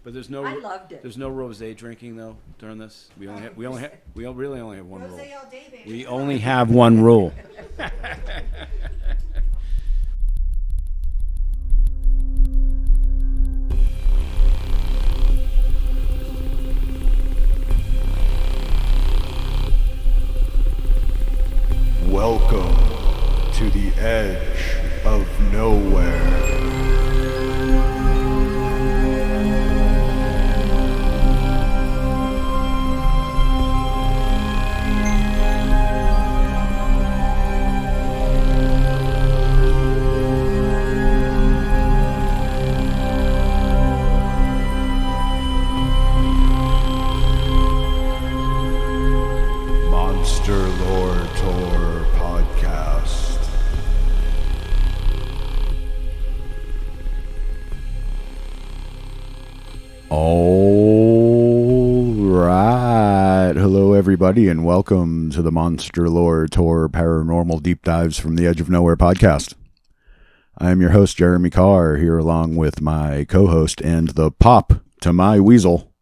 But there's no. I loved it. There's no rosé drinking though during this. We really only have one rule. Rosé all day, baby. We only have one rule. Welcome to the edge of nowhere. Everybody, and welcome to the Monster Lore Tour Paranormal Deep Dives from the Edge of Nowhere podcast. I am your host, Jeremy Carr, here along with my co-host and the pop to my weasel,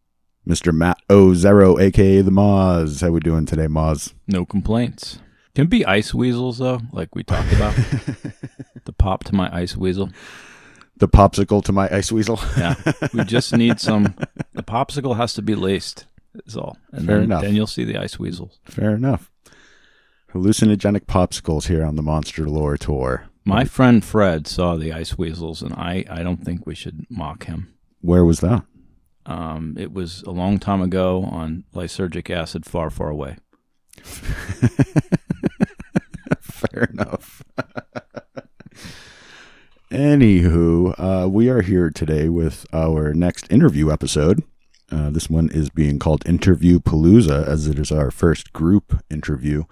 Mr. Matt O0, a.k.a. the Moz. How we doing today, Moz? No complaints. Can it be ice weasels, though, like we talked about? The pop to my ice weasel. The popsicle to my ice weasel? Yeah, we just need some... The popsicle has to be laced. Is all. And Fair enough. Then you'll see the ice weasels. Fair enough. Hallucinogenic popsicles here on the Monster Lore Tour. My friend Fred saw the ice weasels, and I don't think we should mock him. Where was that? It was a long time ago on lysergic acid far, far away. Fair enough. Anywho, we are here today with our next interview episode. This one is being called Interviewpalooza, as it is our first group interview.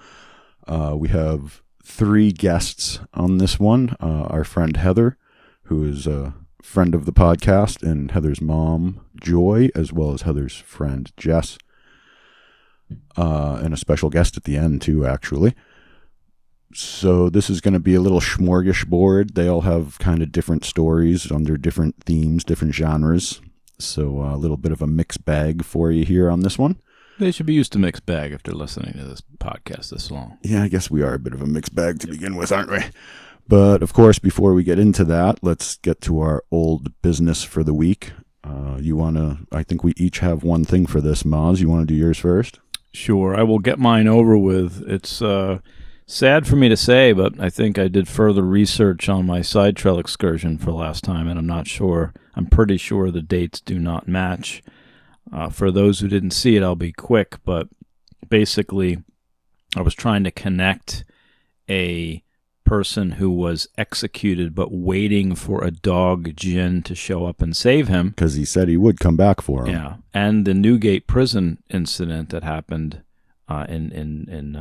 We have 3 guests on this one. Our friend Heather, who is a friend of the podcast, and Heather's mom, Joy, as well as Heather's friend, Jess. And a special guest at the end, too, actually. So this is going to be a little smorgasbord. They all have kind of different stories under different themes, different genres. So a little bit of a mixed bag for you here on this one. They should be used to mixed bag if they're listening to this podcast this long. Yeah, I guess we are a bit of a mixed bag to begin with, aren't we? But, of course, before we get into that, let's get to our old business for the week. I think we each have one thing for this, Moz. You want to do yours first? Sure, I will get mine over with. It's sad for me to say, but I think I did further research on my side trail excursion for last time, and I'm pretty sure the dates do not match. For those who didn't see it, I'll be quick, but basically I was trying to connect a person who was executed but waiting for a dog djinn to show up and save him. Because he said he would come back for him. Yeah, and the Newgate prison incident that happened in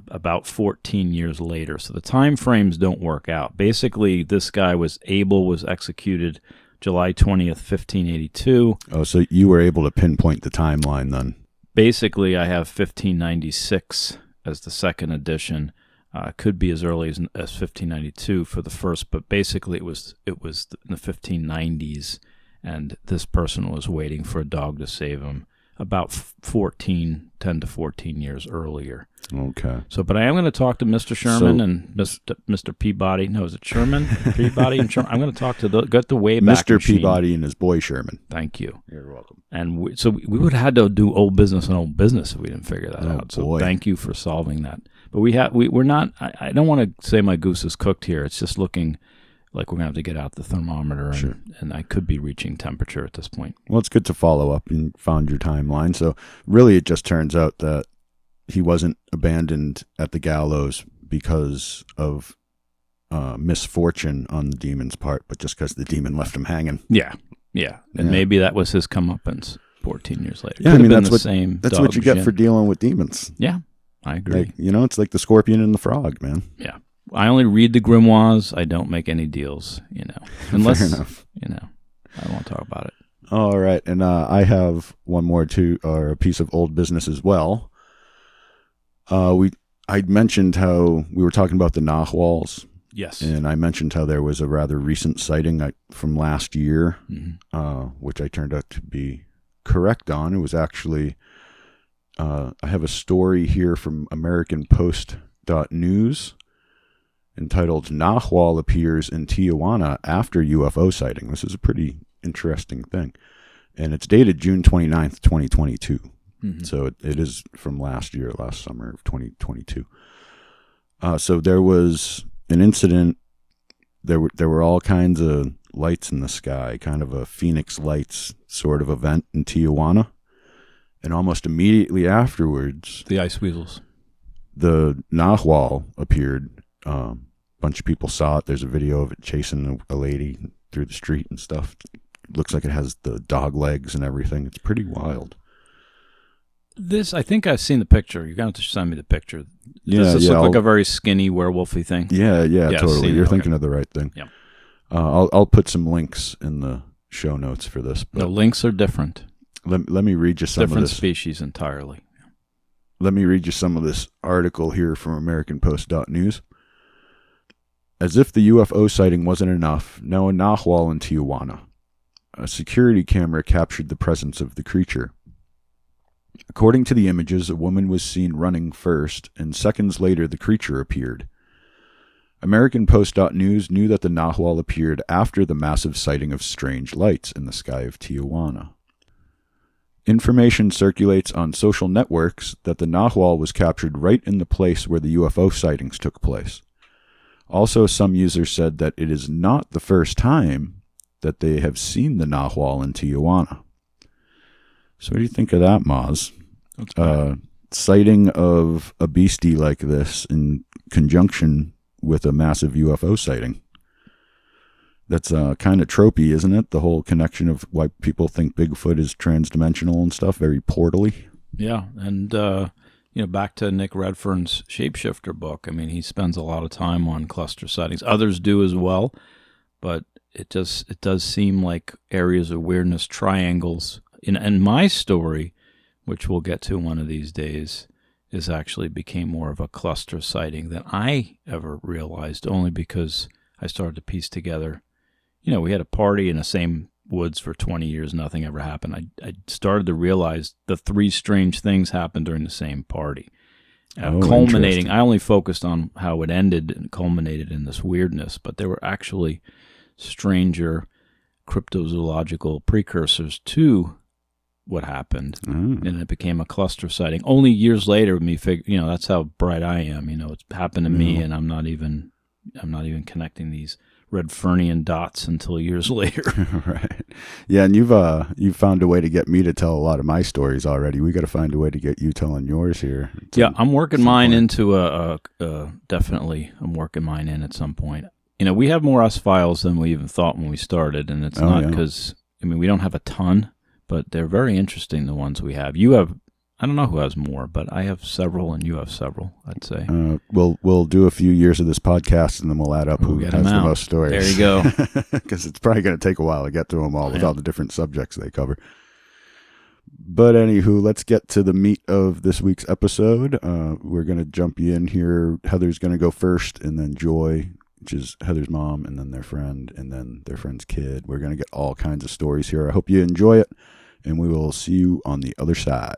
about 14 years later. So the time frames don't work out. Basically, this guy was executed July 20th, 1582. Oh, so you were able to pinpoint the timeline then. Basically, I have 1596 as the second edition. Could be as early as 1592 for the first, but basically it was in the 1590s, and this person was waiting for a dog to save him about 10 to 14 years earlier. Okay. So, but I am going to talk to Mr. Sherman and Mr. Peabody. No, is it Sherman? Peabody and Sherman. I'm going to talk to get the Wayback Mr. Machine. Peabody and his boy Sherman. Thank you. You're welcome. And we would have had to do old business and old business if we didn't figure that out. So boy. Thank you for solving that. But we're not. I don't want to say my goose is cooked here. It's just looking like we're going to have to get out the thermometer, Sure. and I could be reaching temperature at this point. Well, it's good to follow up and found your timeline. So really it just turns out that he wasn't abandoned at the gallows because of misfortune on the demon's part, but just because the demon left him hanging. Yeah. And maybe that was his comeuppance 14 years later. Yeah, Could I mean, have been that's what you get for dealing with demons. Yeah, I agree. It's like the scorpion and the frog, man. Yeah. I only read the grimoires. I don't make any deals, Unless, Fair enough. I don't want to talk about it. All right, and I have one more or a piece of old business as well. I mentioned how we were talking about the Nahwals Yes. And I mentioned how there was a rather recent sighting from last year, which I turned out to be correct on. It was actually, I have a story here from AmericanPost.news entitled "Nahwal Appears in Tijuana After UFO Sighting." This is a pretty interesting thing. And it's dated June 29th, 2022. So it is from last summer of 2022. So there was an incident. There were all kinds of lights in the sky, kind of a Phoenix Lights sort of event in Tijuana. And almost immediately afterwards, the ice weasels, the Nahwal appeared. A bunch of people saw it. There's a video of it chasing a lady through the street and stuff. It looks like it has the dog legs and everything. It's pretty wild. I think I've seen the picture. You're going to have to send me the picture. Does this look like a very skinny werewolfy thing? Yeah, totally. You're thinking of the right thing. Yeah. I'll put some links in the show notes for this. But the links are different. Let me read you some of this. Different species entirely. Let me read you some of this article here from AmericanPost.news. As if the UFO sighting wasn't enough, now a Nahwal in Tijuana. A security camera captured the presence of the creature. According to the images, a woman was seen running first, and seconds later the creature appeared. AmericanPost.news knew that the Nahwal appeared after the massive sighting of strange lights in the sky of Tijuana. Information circulates on social networks that the Nahwal was captured right in the place where the UFO sightings took place. Also, some users said that it is not the first time that they have seen the Nahwal in Tijuana. So what do you think of that, Maz? Sighting of a beastie like this in conjunction with a massive UFO sighting. That's kind of tropey, isn't it? The whole connection of why people think Bigfoot is transdimensional and stuff, very portally. Yeah, and back to Nick Redfern's Shapeshifter book. I mean, he spends a lot of time on cluster sightings. Others do as well, but it does seem like areas of weirdness, triangles. In my story, which we'll get to one of these days, is actually became more of a cluster sighting than I ever realized, only because I started to piece together. We had a party in the same woods for 20 years, nothing ever happened. I started to realize the three strange things happened during the same party. Culminating, I only focused on how it ended and culminated in this weirdness, but there were actually stranger cryptozoological precursors to what happened, and it became a cluster sighting. Only years later, me figure, that's how bright I am. It's happened to me, and I'm not even connecting these Redfernian dots until years later. Right. Yeah, and you've found a way to get me to tell a lot of my stories already. We got to find a way to get you telling yours here. Yeah, I'm working mine into definitely. I'm working mine in at some point. We have more US files than we even thought when we started, and it's not because we don't have a ton. But they're very interesting, the ones we have. You have, I don't know who has more, but I have several and you have several, I'd say. We'll do a few years of this podcast and then we'll add up who has the most stories. There you go. Because it's probably going to take a while to get to them all with all the different subjects they cover. But anywho, let's get to the meat of this week's episode. We're going to jump you in here. Heather's going to go first, and then Joy, which is Heather's mom, and then their friend, and then their friend's kid. We're going to get all kinds of stories here. I hope you enjoy it. And we will see you on the other side.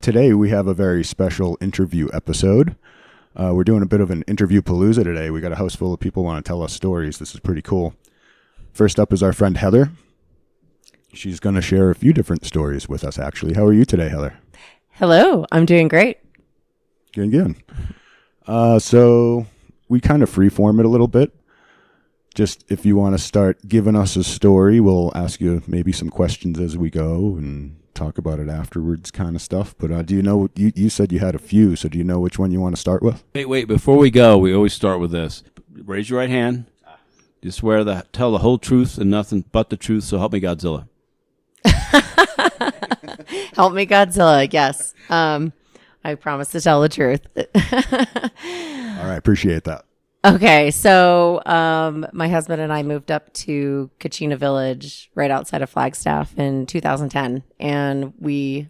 Today we have a very special interview episode. We're doing a bit of an Interviewpalooza today. We got a house full of people who want to tell us stories. This is pretty cool. First up is our friend Heather. She's going to share a few different stories with us, actually. How are you today, Heather? Hello. I'm doing great. Good. So we kind of freeform it a little bit. Just if you want to start giving us a story, we'll ask you maybe some questions as we go and talk about it afterwards kind of stuff. But do you know, you said you had a few, so do you know which one you want to start with? Wait, before we go, we always start with this. Raise your right hand. You swear to tell the whole truth and nothing but the truth, so help me Godzilla. Help me Godzilla, yes. I promise to tell the truth. All right, appreciate that. Okay, so my husband and I moved up to Kachina Village right outside of Flagstaff in 2010, and we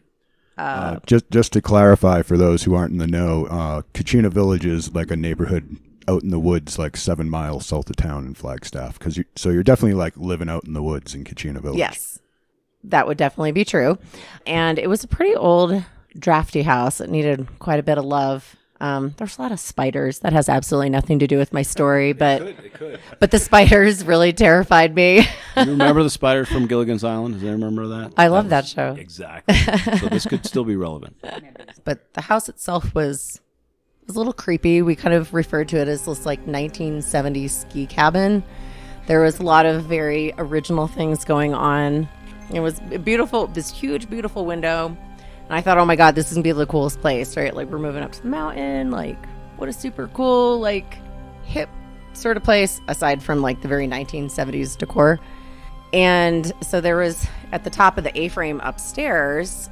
Just to clarify for those who aren't in the know, Kachina Village is like a neighborhood out in the woods, like 7 miles south of town in Flagstaff. So you're definitely like living out in the woods in Kachina Village. Yes, that would definitely be true. And it was a pretty old, drafty house. It needed quite a bit of love. There's a lot of spiders. That has absolutely nothing to do with my story, but the spiders really terrified me. You remember the spiders from Gilligan's Island? Does anyone remember that? I love that show. Exactly. So this could still be relevant. But the house itself was a little creepy. We kind of referred to it as this like 1970s ski cabin. There was a lot of very original things going on. It was beautiful, this huge, beautiful window. And I thought, oh my God, this is going to be the coolest place, right? Like, we're moving up to the mountain. Like, what a super cool, like, hip sort of place, aside from, like, the very 1970s decor. And so there was, at the top of the A-frame upstairs,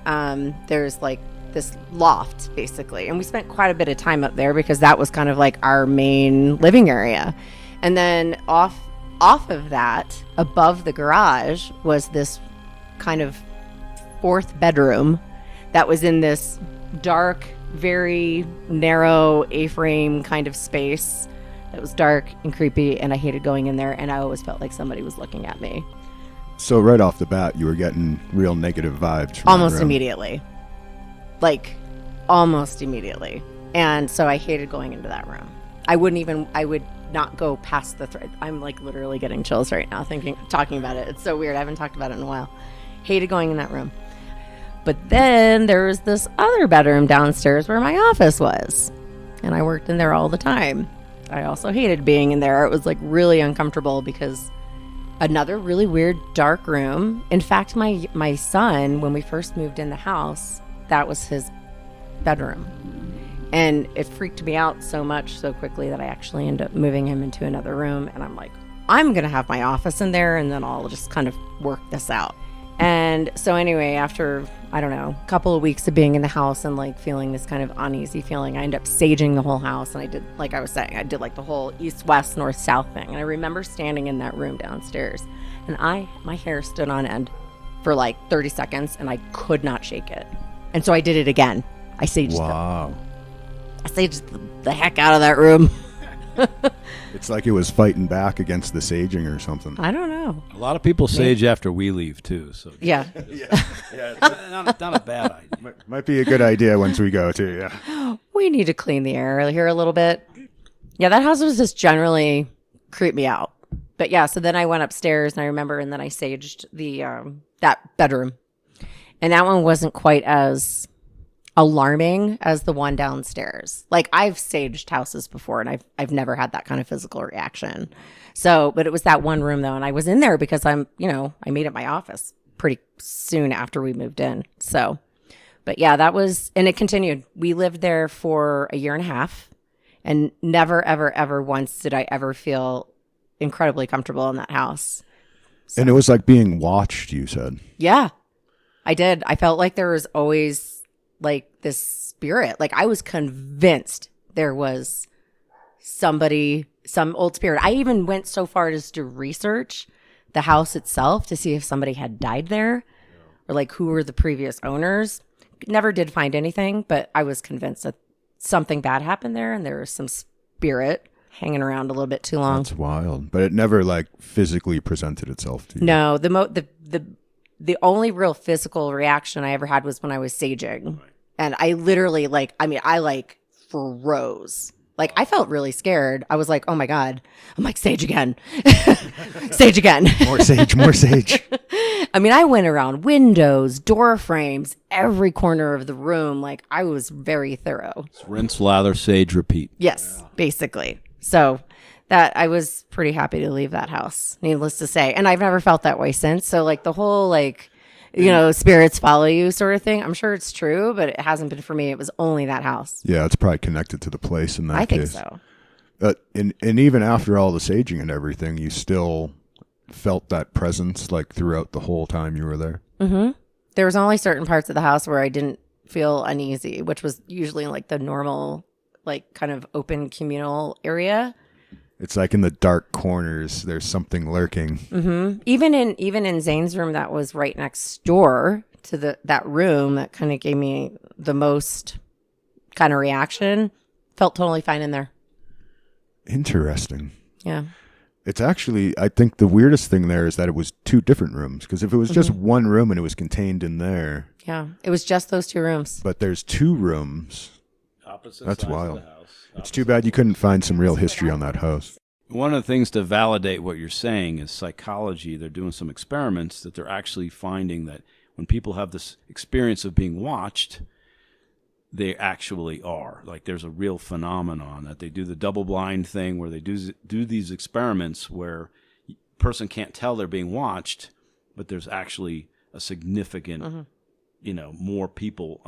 there's, like, this loft, basically. And we spent quite a bit of time up there because that was kind of, like, our main living area. And then off of that, above the garage, was this kind of fourth bedroom that was in this dark, very narrow A-frame kind of space. It was dark and creepy, and I hated going in there, and I always felt like somebody was looking at me. So right off the bat, you were getting real negative vibes from Almost that room. immediately. Like, almost immediately. And so I hated going into that room. I would not go past the thread. I'm like literally getting chills right now talking about it. It's so weird. I haven't talked about it in a while. Hated going in that room. But then there was this other bedroom downstairs where my office was. And I worked in there all the time. I also hated being in there. It was like really uncomfortable because another really weird dark room. In fact, my son, when we first moved in the house, that was his bedroom. And it freaked me out so much so quickly that I actually ended up moving him into another room. And I'm like, I'm going to have my office in there and then I'll just kind of work this out. And so anyway, after, I don't know, a couple of weeks of being in the house and like feeling this kind of uneasy feeling, I ended up saging the whole house. And I did, like I was saying, I did like the whole east, west, north, south thing. And I remember standing in that room downstairs and my hair stood on end for like 30 seconds and I could not shake it. And so I did it again. I saged the heck out of that room. It's like it was fighting back against the saging or something. I don't know. A lot of people sage after we leave too. So Yeah. it's not a bad idea. Might be a good idea once we go too, yeah. We need to clean the air here a little bit. Yeah, that house was just generally creeped me out. But yeah, so then I went upstairs and I remember, and then I saged the that bedroom. And that one wasn't quite as alarming as the one downstairs. Like, I've saged houses before and I've never had that kind of physical reaction. So, but it was that one room though, and I was in there because I made it my office pretty soon after we moved in. So, but yeah, that was, and it continued. We lived there for a year and a half and never, ever, ever once did I ever feel incredibly comfortable in that house. So, And it was like being watched, you said. yeah, I did. I felt like there was always like this spirit. Like, I was convinced there was some old spirit. I even went so far as to research the house itself to see if somebody had died there or like who were the previous owners. Never did find anything, but I was convinced that something bad happened there and there was some spirit hanging around a little bit too long. That's wild. But it never like physically presented itself to you. No, the only real physical reaction I ever had was when I was saging. And I literally I froze. Like, I felt really scared. I was like, oh my God. I'm like, sage again. Sage again. More sage. I mean, I went around windows, door frames, every corner of the room. Like, I was very thorough. It's rinse, lather, sage, repeat. Yes, basically. So that I was pretty happy to leave that house, needless to say. And I've never felt that way since. So like the whole spirits follow you sort of thing, I'm sure it's true, but it hasn't been for me. It was only that house. Yeah, it's probably connected to the place in that I think case. so. And even after all the saging and everything, you still felt that presence like throughout the whole time you were there? Mm-hmm. There was only certain parts of the house where I didn't feel uneasy, which was usually like the normal, like kind of open communal area. It's like in the dark corners, there's something lurking. Mm-hmm. Even in Zane's room that was right next door to that room that kind of gave me the most kind of reaction. Felt totally fine in there. Interesting. Yeah. It's actually, I think the weirdest thing there is that it was 2 different rooms. Because if it was just one room and it was contained in there. Yeah. It was just those 2 rooms. But there's 2 rooms. Opposite That's sides wild. of the house. It's too bad you couldn't find some real history on that house. One of the things to validate what you're saying is psychology. They're doing some experiments that they're actually finding that when people have this experience of being watched, they actually are. Like there's a real phenomenon that they do the double blind thing where they do these experiments where a person can't tell they're being watched, but there's actually a significant, more people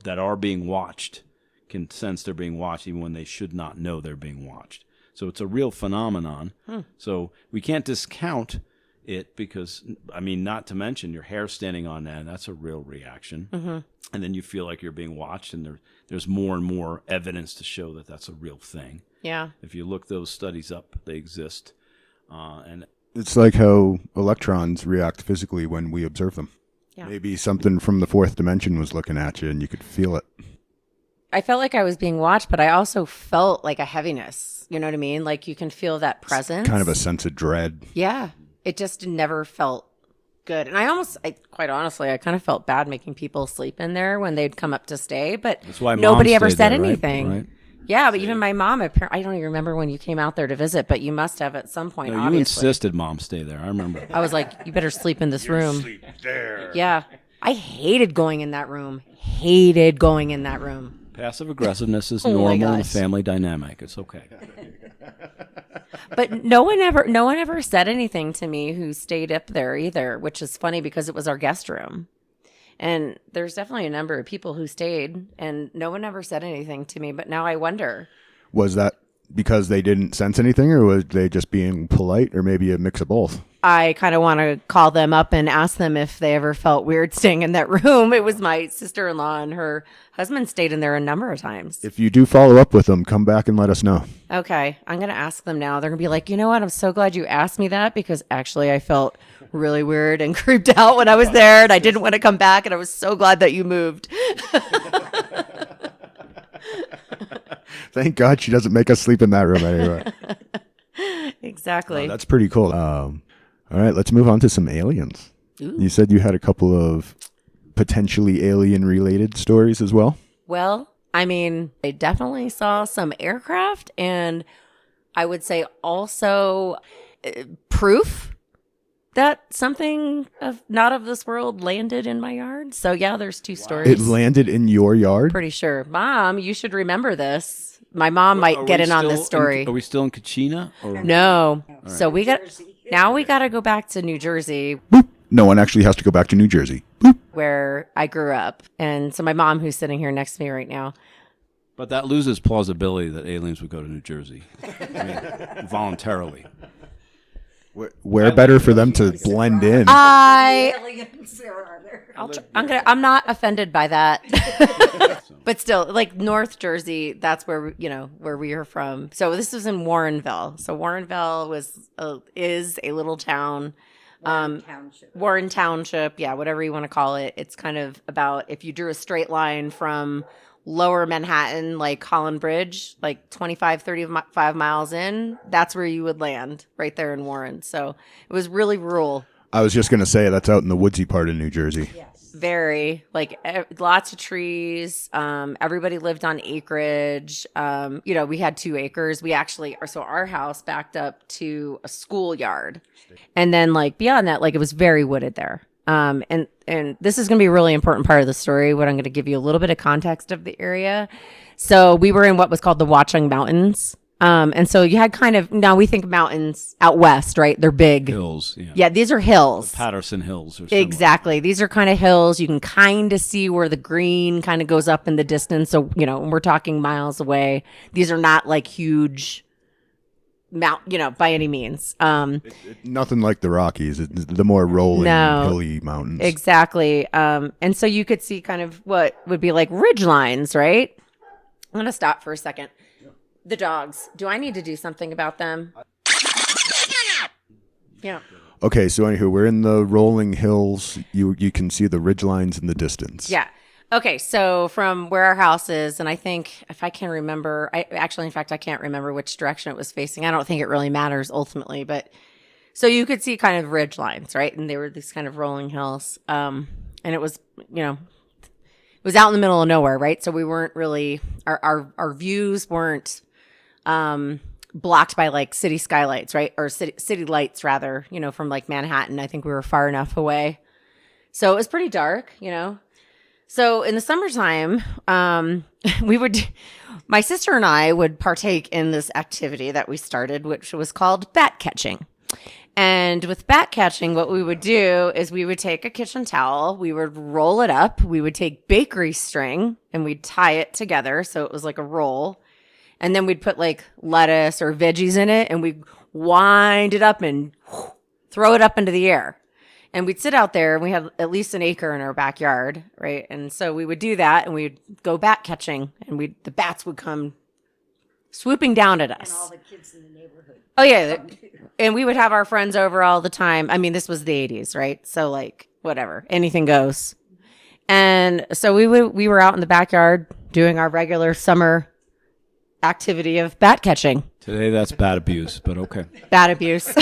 that are being watched can sense they're being watched even when they should not know they're being watched. So it's a real phenomenon. So we can't discount it because, I mean, not to mention your hair standing on end, that's a real reaction. And then you feel like you're being watched, and there's more and more evidence to show that that's a real thing. Yeah. If you look those studies up, they exist. And It's like how electrons react physically when we observe them. Yeah. Maybe something from the 4th dimension was looking at you and you could feel it. I felt like I was being watched, but I also felt like a heaviness. You know what I mean? Like you can feel that presence. Kind of a sense of dread. Yeah. It just never felt good. And quite honestly, I kind of felt bad making people sleep in there when they'd come up to stay, but that's why nobody Mom ever stayed said there, right? anything. Right? Yeah, but even my mom, I don't even remember when you came out there to visit, but you must have at some point, No, you obviously. insisted Mom stay there. I remember. I was like, you better sleep in this room. Sleep there. Yeah. I hated going in that room. Hated going in that room. Passive aggressiveness is Oh my normal in a gosh. family dynamic. It's okay. But no one ever said anything to me who stayed up there either, which is funny because it was our guest room. And there's definitely a number of people who stayed and no one ever said anything to me, but now I wonder. Was that because they didn't sense anything, or was they just being polite, or maybe a mix of both? I kind of want to call them up and ask them if they ever felt weird staying in that room. It was my sister-in-law and her husband stayed in there a number of times. If you do follow up with them, come back and let us know. Okay, I'm going to ask them now. They're going to be like, you know what? I'm so glad you asked me that because actually I felt really weird and creeped out when I was there and I didn't want to come back and I was so glad that you moved. Thank God she doesn't make us sleep in that room anymore. Exactly. That's pretty cool. All right, let's move on to some aliens. Ooh. You said you had a couple of potentially alien-related stories as well? Well, I mean, I definitely saw some aircraft and I would say also proof that something not of this world landed in my yard. So yeah, there's 2 stories. It landed in your yard? Pretty sure. Mom, you should remember this. My mom might get in on this story. Are we still in Kachina? Or? No. So we got to go back to New Jersey Boop. No one actually has to go back to New Jersey. Boop. where I grew up. And so my mom, who's sitting here next to me right now, But that loses plausibility that aliens would go to New Jersey. I mean, voluntarily. Where better for them to blend in? I'm not offended by that. But still, like North Jersey, that's where we are from. So this was in Warrenville. So Warrenville is a little town. Warren Township, yeah, whatever you want to call it. It's kind of about, if you drew a straight line from lower Manhattan, like Holland Bridge, like 35 miles in, that's where you would land, right there in Warren. So it was really rural. I was just going to say that's out in the woodsy part of New Jersey. Very, like lots of trees. Everybody lived on acreage. We had 2 acres. So our house backed up to a schoolyard. And then like beyond that, like it was very wooded there. And this is going to be a really important part of the story. What I'm going to give you a little bit of context of the area. So we were in what was called the Watchung Mountains. And so you had now we think mountains out west, right? They're big. Hills, yeah. Yeah, these are hills. Patterson Hills. Or similar. Exactly. These are kind of hills. You can kind of see where the green kind of goes up in the distance. So, we're talking miles away. These are not like huge by any means. Nothing like the Rockies. It's the more rolling, hilly mountains. Exactly. And so you could see kind of what would be like ridge lines, right? I'm going to stop for a second. The dogs. Do I need to do something about them? Yeah. Okay, so anywho, we're in the rolling hills. You can see the ridge lines in the distance. Yeah. Okay, so from where our house is, and I think if I can remember, in fact, I can't remember which direction it was facing. I don't think it really matters ultimately, but so you could see kind of ridge lines, right? And they were these kind of rolling hills. And it was, it was out in the middle of nowhere, right? So we weren't really, our views weren't blocked by like city skylights, right? Or city lights rather, from like Manhattan. I think we were far enough away. So it was pretty dark, So in the summertime, my sister and I would partake in this activity that we started, which was called bat catching. And with bat catching, what we would do is we would take a kitchen towel, we would roll it up, we would take bakery string and we'd tie it together so it was like a roll. And then we'd put like lettuce or veggies in it and we'd wind it up and throw it up into the air. And we'd sit out there and we had at least an acre in our backyard, right? And so we would do that and we'd go bat catching and the bats would come swooping down at us. And all the kids in the neighborhood. Oh, yeah. And we would have our friends over all the time. I mean, this was the 80s, right? So like whatever, anything goes. And so we were out in the backyard doing our regular summer activity of bat catching. Today that's bat abuse, but okay. Bat abuse.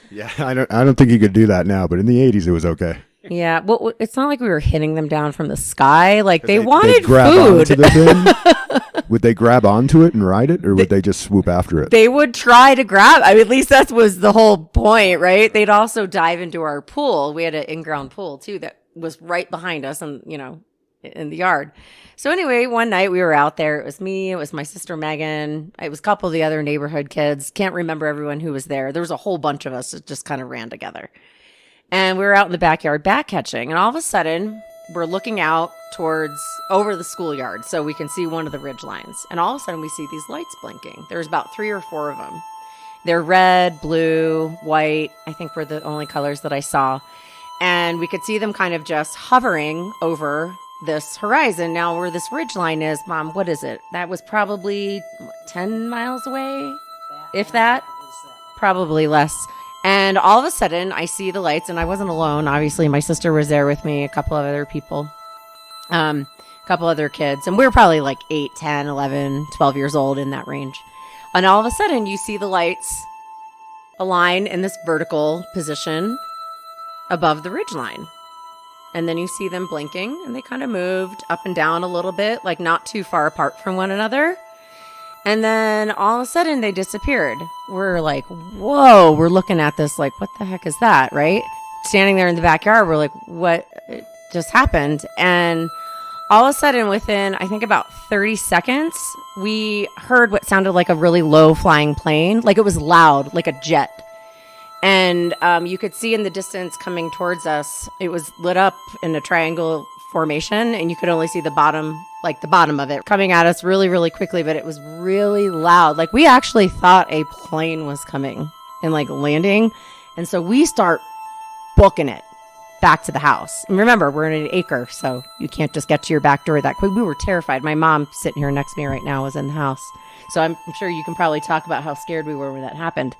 Yeah, I don't think you could do that now, but in the 80s it was okay. Yeah, well, it's not like we were hitting them down from the sky. Like they wanted they'd grab food. Onto the thing. Would they grab onto it and ride it, or would they just swoop after it? They would try to grab. I mean, at least that was the whole point, right? They'd also dive into our pool. We had an in-ground pool too that was right behind us, and in the yard. So anyway, one night we were out there. It was me. It was my sister Megan. It was a couple of the other neighborhood kids. Can't remember everyone who was there. There was a whole bunch of us that just kind of ran together. And we were out in the backyard bat catching. And all of a sudden, we're looking out over the schoolyard so we can see one of the ridge lines. And all of a sudden, we see these lights blinking. There's about 3 or 4 of them. They're red, blue, white. I think were the only colors that I saw. And we could see them kind of just hovering over this horizon. Now, where this ridge line is, Mom, what is it? That was probably 10 miles away, if that. Probably less. And all of a sudden, I see the lights, and I wasn't alone. Obviously, my sister was there with me, a couple of other people, a couple other kids. And we were probably like 8, 10, 11, 12 years old in that range. And all of a sudden, you see the lights align in this vertical position above the ridge line. And then you see them blinking, and they kind of moved up and down a little bit, like not too far apart from one another. And then all of a sudden they disappeared. We're like, whoa, we're looking at this like, what the heck is that, right? Standing there in the backyard, we're like, what just happened? And all of a sudden within, I think about 30 seconds, we heard what sounded like a really low flying plane. Like it was loud, like a jet. And you could see in the distance coming towards us, it was lit up in a triangle formation, and you could only see the bottom of it coming at us really, really quickly, but it was really loud. Like we actually thought a plane was coming and like landing. And so we start booking it back to the house. And remember, we're in an acre, so you can't just get to your back door that quick. We were terrified. My mom sitting here next to me right now was in the house. So I'm sure you can probably talk about how scared we were when that happened.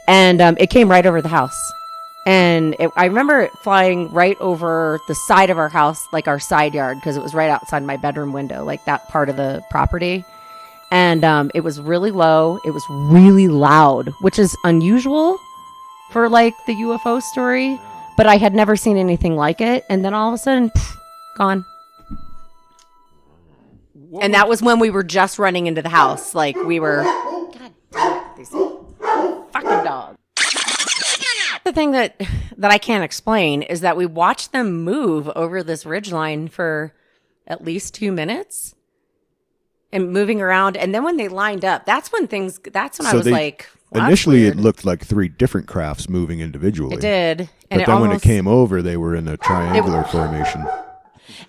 And it came right over the house. And I remember it flying right over the side of our house, like our side yard, because it was right outside my bedroom window, like that part of the property. And it was really low. It was really loud, which is unusual for like the UFO story. But I had never seen anything like it. And then all of a sudden, gone. And that was when we were just running into the house. Like we were, God damn it, these fucking dogs. The thing that I can't explain is that we watched them move over this ridgeline for at least 2 minutes and moving around. And then when they lined up, that's when I was like, well, initially it looked like 3 different crafts moving individually. It did. And but then when it came over, they were in a triangular formation.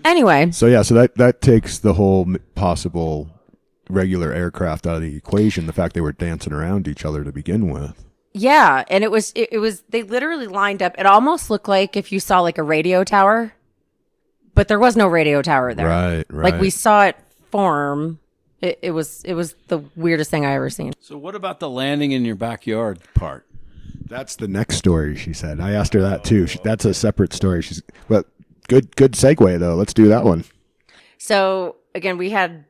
Anyway. So that takes the whole possible regular aircraft out of the equation. The fact they were dancing around each other to begin with. Yeah, and it was they literally lined up. It almost looked like if you saw like a radio tower, but there was no radio tower there. Right. Like we saw it form. It was the weirdest thing I ever seen. So what about the landing in your backyard part? That's the next story, she said. I asked her that too. That's a separate story. But good segue though. Let's do that one. So again, we had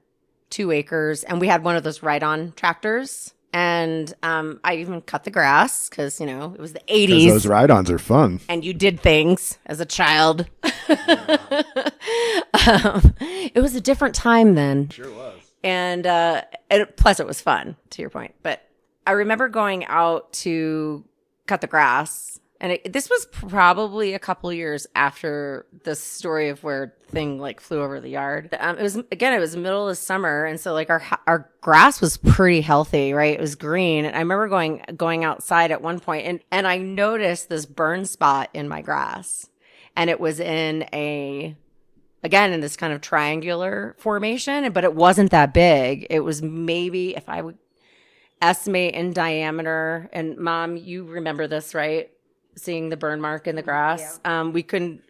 2 acres, and we had one of those ride-on tractors. And I even cut the grass because, it was the 80s. Those ride-ons are fun. And you did things as a child. It was a different time then. Sure was. And plus it was fun, to your point. But I remember going out to cut the grass. And this was probably a couple years after the story of where thing flew over the yard. It was the middle of summer, and so our grass was pretty healthy, right? It was green, and I remember going outside at one point, and I noticed this burn spot in my grass, and it was in this kind of triangular formation, but it wasn't that big. It was maybe, if I would estimate in diameter, and Mom, you remember this, right? Seeing the burn mark in the grass. Yeah. We couldn't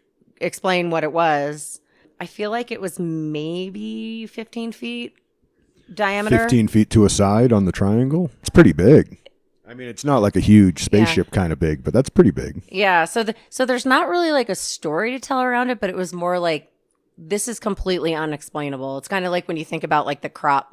explain what it was. I feel like it was maybe 15 feet diameter. 15 feet to a side on the triangle? It's pretty big. I mean, it's not like a huge spaceship kind of big, but that's pretty big. Yeah. So there's not really a story to tell around it, but it was more like, this is completely unexplainable. It's kind of like when you think about the crop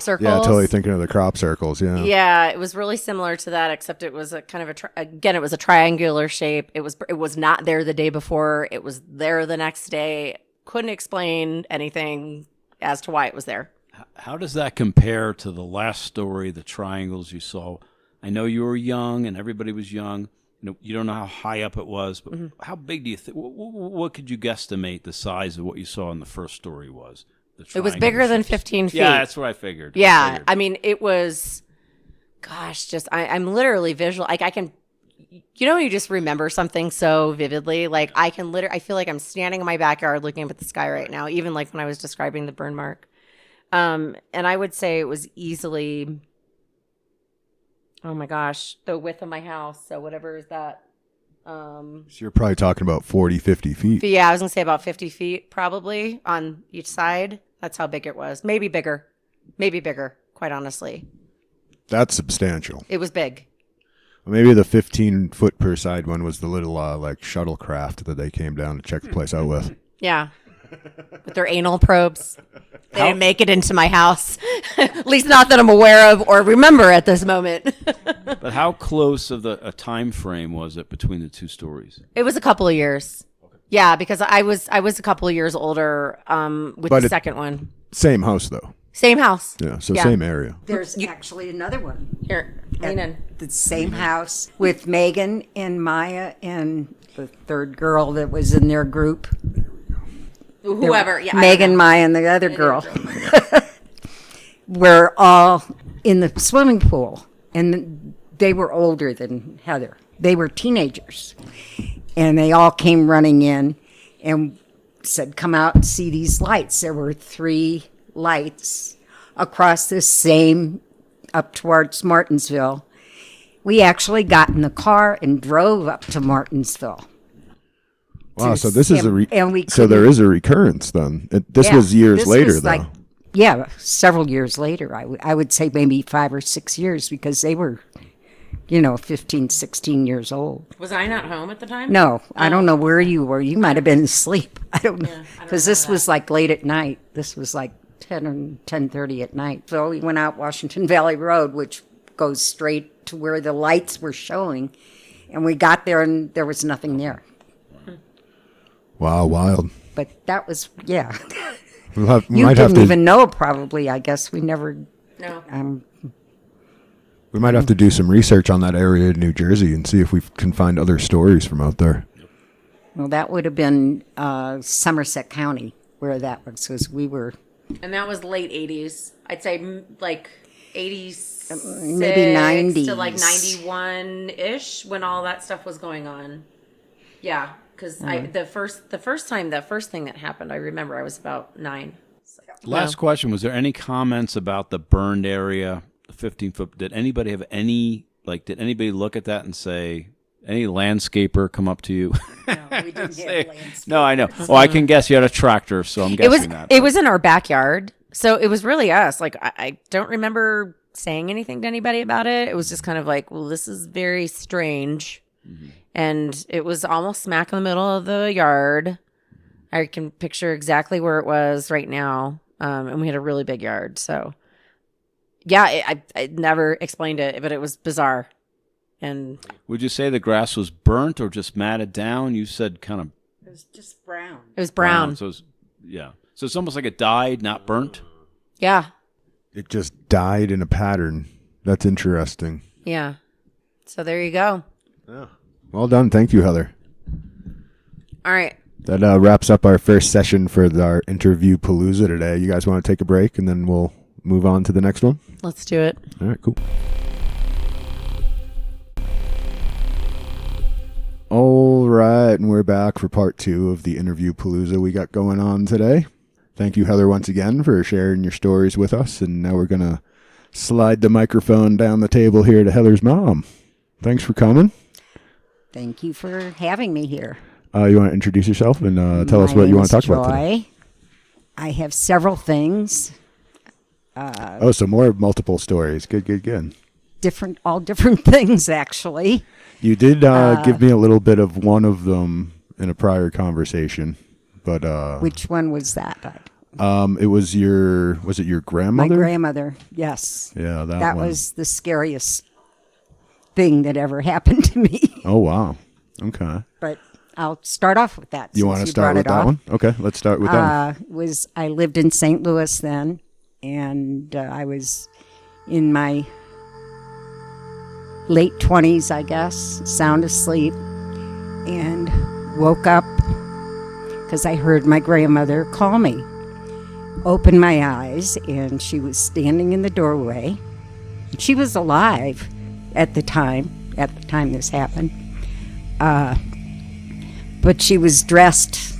circles. Yeah, totally thinking of the crop circles. Yeah. Yeah, it was really similar to that, except it was a kind of it was a triangular shape. It was not there the day before. It was there the next day. Couldn't explain anything as to why it was there. How does that compare to the last story, the triangles you saw? I know you were young and everybody was young. You don't know how high up it was, but how big do you think? What could you guesstimate the size of what you saw in the first story was? It was bigger than 15 feet. Yeah, that's what I figured. Yeah, I mean, it was. Gosh, I'm literally visual. I can. You just remember something so vividly. I feel like I'm standing in my backyard looking up at the sky right now. Even when I was describing the burn mark, and I would say it was easily. Oh my gosh, the width of my house. So whatever is that? So you're probably talking about 40, 50 feet. Yeah, I was going to say about 50 feet probably on each side. That's how big it was. Maybe bigger, quite honestly. That's substantial. It was big. Maybe the 15 foot per side one was the little shuttlecraft that they came down to check the place out with. Yeah. With their anal probes. They didn't make it into my house. At least not that I'm aware of or remember at this moment. But how close of a time frame was it between the 2 stories? It was a couple of years. Okay. Yeah, because I was a couple of years older with the second one. Same house though. Same house. Yeah, so same area. There's actually another one. Here, lean in. The same house with Megan and Maya and the third girl that was in their group. Whoever, yeah. Megan, Maya, and the other girl were all in the swimming pool, and they were older than Heather. They were teenagers, and they all came running in and said, "Come out and see these lights." There were 3 lights across this same up towards Martinsville. We actually got in the car and drove up to Martinsville. Wow, so this is so there is a recurrence then. This was years later, though. Several years later. I would say maybe 5 or 6 years because they were, 15, 16 years old. Was I not home at the time? No, I don't know where you were. You might have been asleep. I don't know. Because this was late at night. This was 10 or 10:30 at night. So we went out Washington Valley Road, which goes straight to where the lights were showing. And we got there and there was nothing there. Wow, wild. But that was, yeah. You didn't even know, probably. I guess we never. No. We might have to do some research on that area in New Jersey and see if we can find other stories from out there. Well, that would have been Somerset County where that was, because we were. And that was late 80s. I'd say 80s, maybe 90s. To 91-ish when all that stuff was going on. Yeah. Because the first thing that happened, I remember I was about 9. So. Last question: was there any comments about the burned area, the 15-foot? Did anybody have any? Did anybody look at that and say? Any landscaper come up to you? No, we didn't have landscapers. No, I know. Well, I can guess you had a tractor, so I'm guessing that. It was in our backyard, so it was really us. I don't remember saying anything to anybody about it. It was just kind of like, well, this is very strange. And it was almost smack in the middle of the yard. I can picture exactly where it was right now. And we had a really big yard. So, yeah, I never explained it, but it was bizarre. And would you say the grass was burnt or just matted down? You said kind of. It was just brown. It was brown. So it's almost like it died, not burnt. Yeah. It just died in a pattern. That's interesting. Yeah. So there you go. Yeah. Well done. Thank you, Heather. All right. That wraps up our first session for our Interviewpalooza today. You guys want to take a break and then we'll move on to the next one? Let's do it. All right, cool. All right, and we're back for part 2 of the Interviewpalooza we got going on today. Thank you, Heather, once again for sharing your stories with us. And now we're going to slide the microphone down the table here to Heather's mom. Thanks for coming. Thank you for having me here. You want to introduce yourself and tell us what you want to talk about today? I have several things. So more multiple stories. Good. All different things, actually. You did give me a little bit of one of them in a prior conversation, but which one was that? it was it your grandmother? My grandmother, yes. Yeah, that one. was the scariest thing that ever happened to me. Oh wow. Okay. But I'll start off with that. You want to start with that one? Okay, let's start with that. I lived in St. Louis then, and I was in my late 20s, I guess, sound asleep, and woke up because I heard my grandmother call me. Opened my eyes, and she was standing in the doorway. She was alive at the time this happened. But she was dressed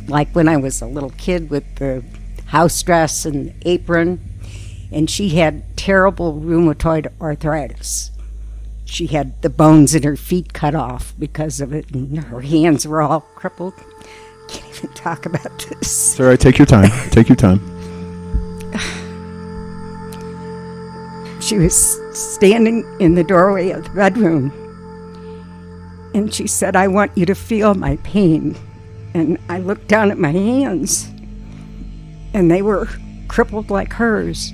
like when I was a little kid with the house dress and apron, and she had terrible rheumatoid arthritis. She had the bones in her feet cut off because of it, and her hands were all crippled. Can't even talk about this. It's all right. Take your time. Take your time. She was standing in the doorway of the bedroom, and she said, "I want you to feel my pain." And I looked down at my hands, and they were crippled like hers.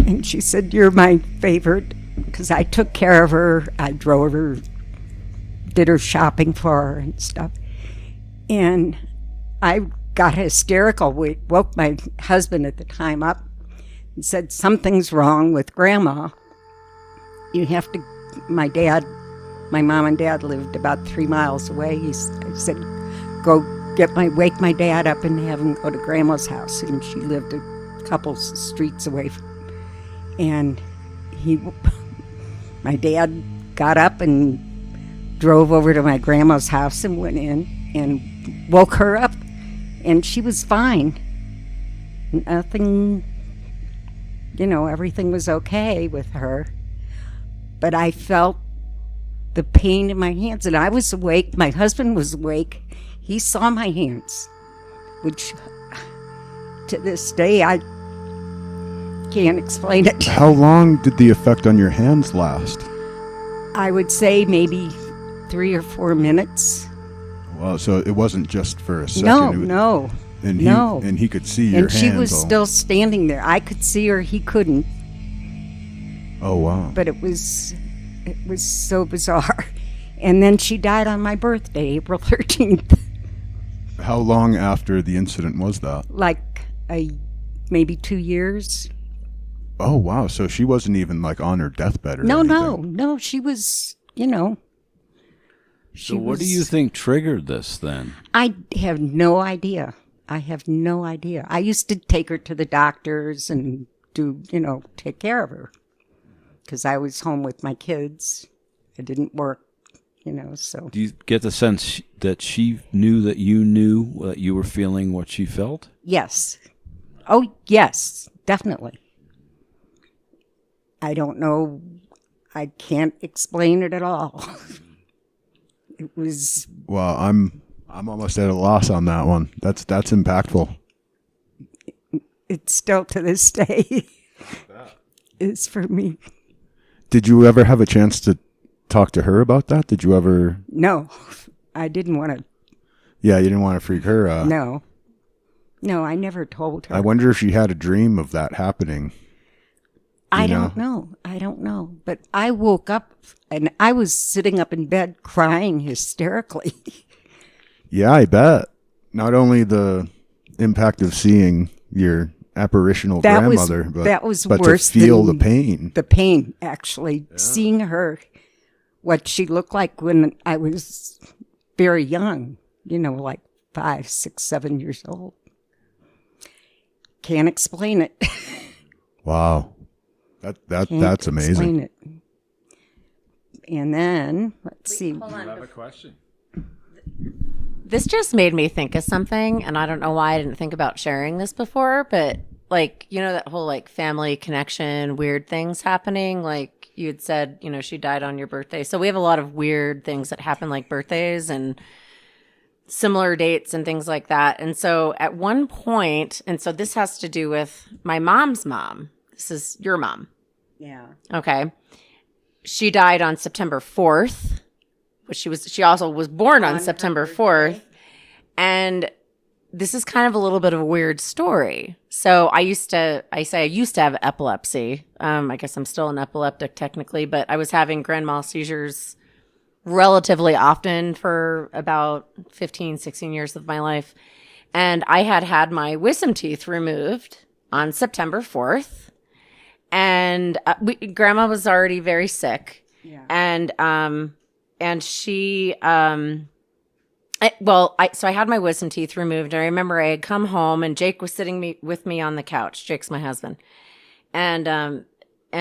And she said, "You're my favorite," because I took care of her. I drove her, did her shopping for her and stuff. And I got hysterical. We woke my husband at the time up and said, "Something's wrong with Grandma. You have to," my mom and dad lived about 3 miles away. I said, "Go wake my dad up and have him go to Grandma's house." And she lived a couple streets away and my dad got up and drove over to my grandma's house and went in and woke her up, and she was fine. Nothing, everything was okay with her. But I felt the pain in my hands, and I was awake. My husband was awake. He saw my hands, which to this day I can't explain it. How long did the effect on your hands last? I would say maybe 3 or 4 minutes. Well, so it wasn't just for a second. No. And he could see your hands. And she was still standing there. I could see her. He couldn't. Oh, wow. But it was so bizarre. And then she died on my birthday, April 13th. How long after the incident was that? Like maybe 2 years. Oh, wow. So she wasn't even like on her deathbed or anything. No. She was, So what do you think triggered this then? I have no idea. I used to take her to the doctors and take care of her because I was home with my kids. I didn't work, so. Do you get the sense that she knew that you were feeling what she felt? Yes. Oh, yes, definitely. I don't know. I can't explain it at all. It was. Well, I'm almost at a loss on that one. That's impactful. It's still to this day. is for me. Did you ever have a chance to talk to her about that? Did you ever? No, I didn't want to. Yeah, you didn't want to freak her out. No, I never told her. I wonder if she had a dream of that happening. I don't know. But I woke up and I was sitting up in bed crying hysterically. Yeah, I bet. Not only the impact of seeing your apparitional grandmother, but to worse feel than the pain. The pain, actually. Yeah. Seeing her, what she looked like when I was very young, like 5, 6, 7 years old. Can't explain it. Wow. That's amazing. Explain it. And then, let's see. Hold on. I have a question. This just made me think of something, and I don't know why I didn't think about sharing this before, but that whole family connection, weird things happening. Like you had said, she died on your birthday. So we have a lot of weird things that happen, like birthdays and similar dates and things like that. And so at one point, and so this has to do with my mom's mom. This is your mom. Yeah. Okay. She died on September 4th, which she also was born on September 4th. And this is kind of a little bit of a weird story. So I used to have epilepsy. I guess I'm still an epileptic technically, but I was having grand mal seizures relatively often for about 15, 16 years of my life. And I had my wisdom teeth removed on September 4th. And Grandma was already very sick. Yeah. And she, so I had my wisdom teeth removed. And I remember I had come home and Jake was sitting with me on the couch. Jake's my husband. And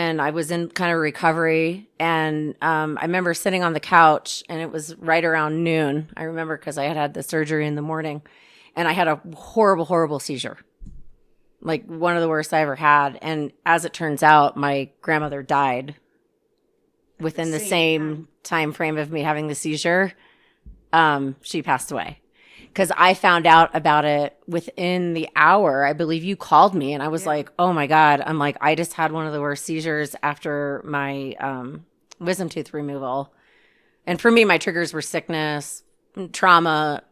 I was in kind of recovery. And I remember sitting on the couch and it was right around noon. I remember because I had the surgery in the morning. And I had a horrible, horrible seizure. Like one of the worst I ever had. And as it turns out, my grandmother died within the same time frame of me having the seizure. She passed away. Because I found out about it within the hour. I believe you called me and I was like, oh my God. I'm like, I just had one of the worst seizures after my wisdom tooth removal. And for me, my triggers were sickness, trauma,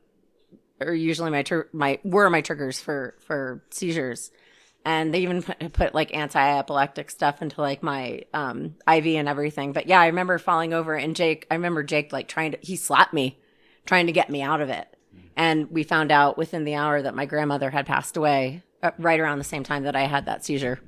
or usually my triggers for seizures. And they even put like anti-epileptic stuff into like my IV and everything. But yeah, I remember falling over and Jake like he slapped me, trying to get me out of it. And we found out within the hour that my grandmother had passed away right around the same time that I had that seizure.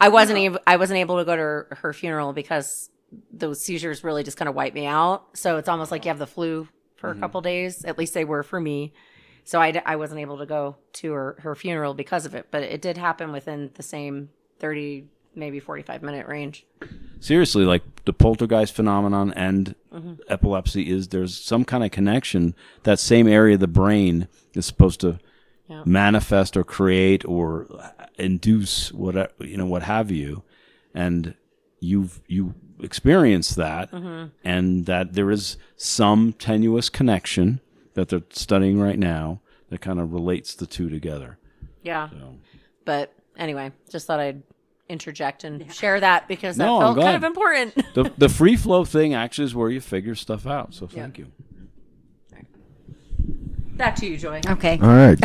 I wasn't able to go to her funeral because those seizures really just kind of wiped me out. So it's almost like you have the flu for a couple days. At least they were for me. So I wasn't able to go to her funeral because of it. But it did happen within the same 30, maybe 45-minute range. Seriously, like the poltergeist phenomenon and epilepsy there's some kind of connection. That same area of the brain is supposed to manifest or create or induce what have you. And you experience that and that there is some tenuous connection that they're studying right now that kind of relates the two together. Yeah. So. But anyway, just thought I'd interject and share that because that felt kind of important. The free flow thing actually is where you figure stuff out. So thank you. Right. Back to you, Joy. Okay. All right.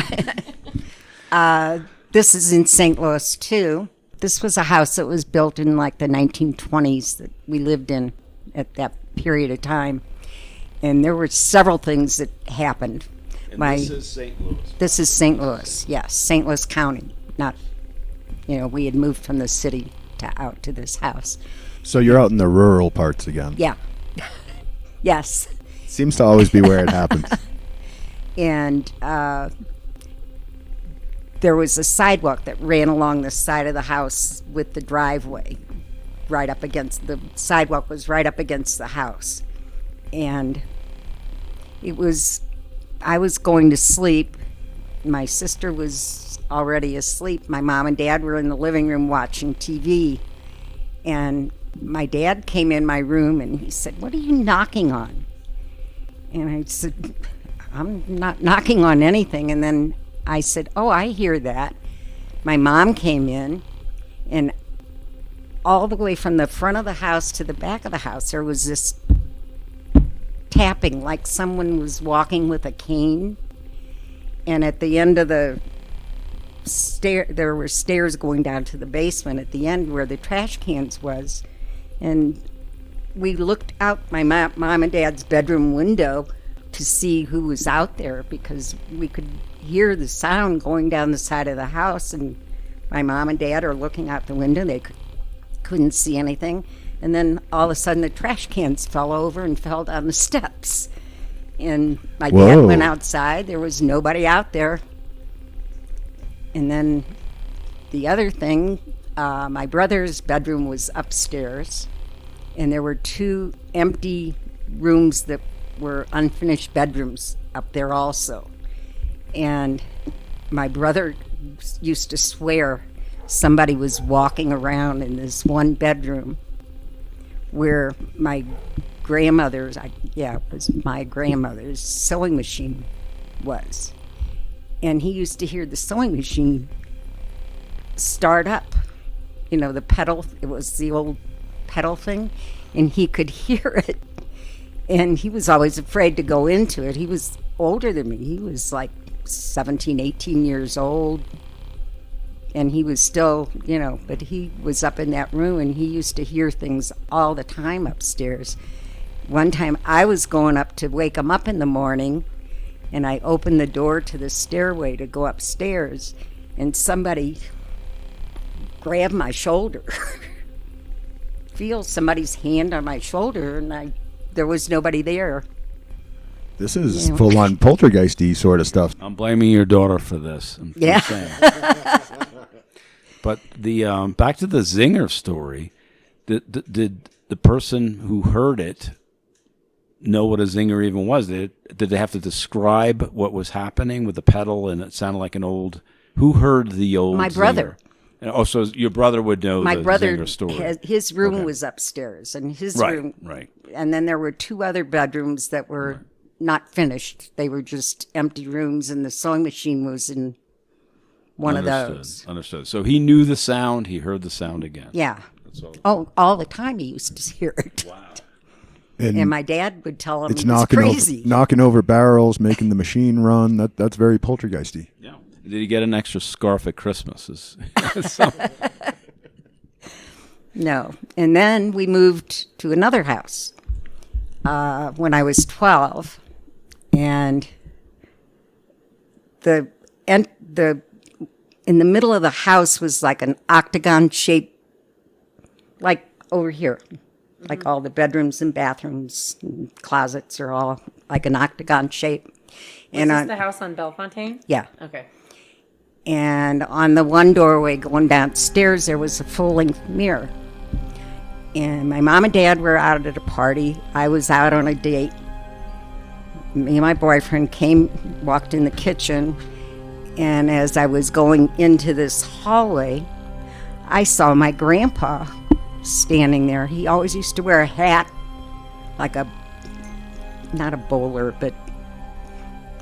This is in St. Louis too. This was a house that was built in like the 1920s that we lived in at that period of time. And there were several things that happened. And this is St. Louis. This is St. Louis, yes. St. Louis County. Not, we had moved from the city out to this house. So you're out in the rural parts again. Yeah. Yes. Seems to always be where it happens. And there was a sidewalk that ran along the side of the house with the driveway. The sidewalk was right up against the house. And I was going to sleep. My sister was already asleep. My mom and dad were in the living room watching TV. And my dad came in my room and he said, "What are you knocking on?" And I said, "I'm not knocking on anything." And then I said, "Oh, I hear that." My mom came in and all the way from the front of the house to the back of the house, there was this tapping like someone was walking with a cane. And at the end of the stair, there were stairs going down to the basement at the end where the trash cans was. And we looked out my mom and dad's bedroom window to see who was out there, because we could hear the sound going down the side of the house, and my mom and dad are looking out the window. They couldn't see anything. And then all of a sudden the trash cans fell over and fell down the steps. And my dad went outside. There was nobody out there. And then the other thing, my brother's bedroom was upstairs, and there were 2 empty rooms that were unfinished bedrooms up there also. And my brother used to swear somebody was walking around in this one bedroom where my grandmother's, it was my grandmother's sewing machine was. And he used to hear the sewing machine start up. You know, the pedal, it was the old pedal thing, and he could hear it. And he was always afraid to go into it. He was older than me. He was like 17, 18 years old. And he was still, you know, but he was up in that room, and he used to hear things all the time upstairs. One time I was going up to wake him up in the morning, and I opened the door to the stairway to go upstairs, and somebody grabbed my shoulder. Feel somebody's hand on my shoulder, and there was nobody there. This is full-on poltergeisty sort of stuff. I'm blaming your daughter for this. Yeah. But the back to the zinger story, did the person who heard it know what a zinger even was? Did they have to describe what was happening with the pedal, and it sounded like an old... Who heard the old My brother. Zinger? Oh, so your brother would know My the brother, zinger story. his room was upstairs, and his room... Right. And then there were 2 other bedrooms that were not finished. They were just empty rooms, and the sewing machine was in one of those. Understood. So he knew the sound. He heard the sound again. Yeah. That's all. All the time he used to hear it. Wow. And my dad would tell him it's it was crazy. knocking over barrels, making the machine run. That's very poltergeisty. Yeah. Did he get an extra scarf at Christmas? No. And then we moved to another house when I was 12, and in the middle of the house was like an octagon shape, like over here. Like all the bedrooms and bathrooms and closets are all like an octagon shape. Is this the house on Bellefontaine? Yeah. Okay. And on the one doorway going downstairs, there was a full-length mirror. And my mom and dad were out at a party. I was out on a date. Me and my boyfriend walked in the kitchen. And as I was going into this hallway, I saw my grandpa standing there. He always used to wear a hat, like not a bowler, but,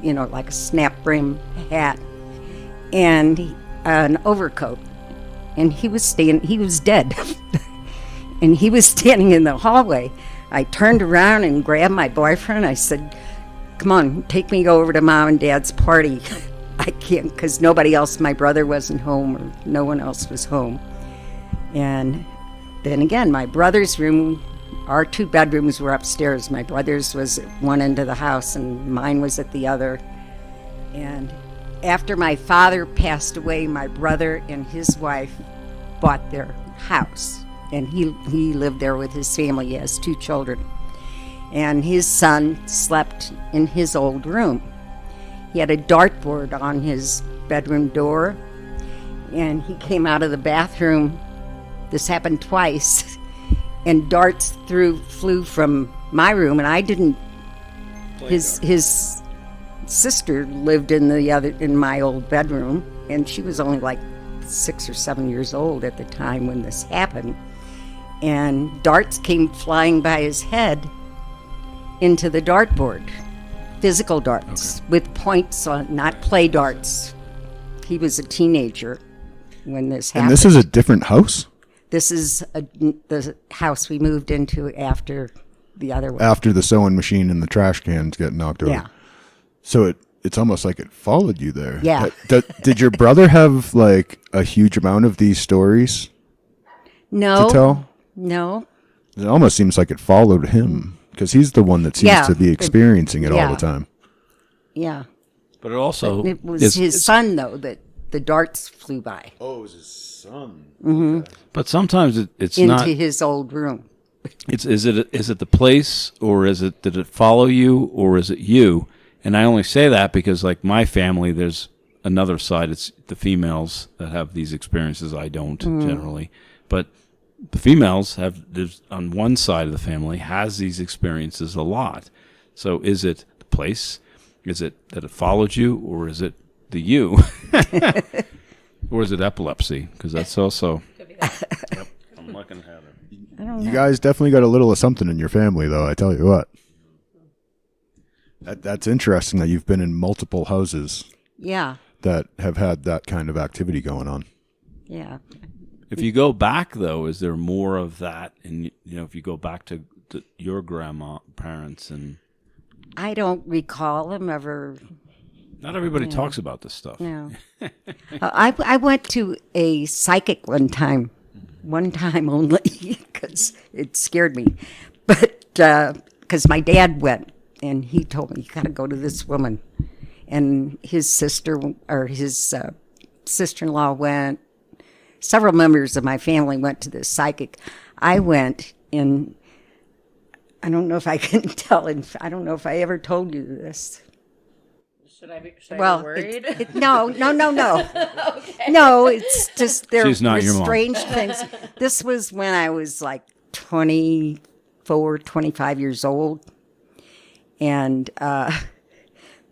you know, like a snap brim hat, and an overcoat. And he was dead. And he was standing in the hallway. I turned around and grabbed my boyfriend. I said, "Come on, take me over to Mom and Dad's party." I can't, because nobody else, my brother wasn't home, or no one else was home. And then again, my brother's room, our 2 bedrooms were upstairs. My brother's was at one end of the house, and mine was at the other. And after my father passed away, my brother and his wife bought their house. And he lived there with his family. He has 2 children. And his son slept in his old room. He had a dartboard on his bedroom door, and he came out of the bathroom. This happened twice, and darts flew from my room, and I didn't. His sister lived in my old bedroom, and she was only like 6 or 7 years old at the time when this happened. And darts came flying by his head into the dartboard, physical darts with points on, not play darts. He was a teenager when this happened. And this is a different house? This is the house we moved into after the other one. After the sewing machine and the trash cans get knocked over. Yeah. So it's almost like it followed you there. Yeah. Did your brother have like a huge amount of these stories No. to tell? No. It almost seems like it followed him because he's the one that seems Yeah. to be experiencing it all Yeah. the time. Yeah. But it also It was his son, though, that the darts flew by Oh, it was his son. But sometimes it's into not. his old room. Is it the place, or did it follow you, or is it you? And I only say that because, like, my family, there's another side. It's the females that have these experiences. I don't generally, but the females there's on one side of the family has these experiences a lot. So is it the place? Is it that it followed you, or is it the you? Or is it epilepsy? Because that's also. Yep, I'm looking at it. You guys definitely got a little of something in your family, though. I tell you what. That's interesting that you've been in multiple houses Yeah. that have had that kind of activity going on. Yeah. If you go back, though, is there more of that? And if you go back to your grandparents, and I don't recall him ever. not everybody talks about this stuff. No. I went to a psychic one time only, because it scared me. But because my dad went, and he told me, you got to go to this woman. And his sister, or his sister-in-law went. Several members of my family went to this psychic. I went, and I don't know if I can tell, and I don't know if I ever told you this. Should I be Worried? No. Okay. No, it's just there She's not were your mom. strange things. This was when I was like 24, 25 years old. And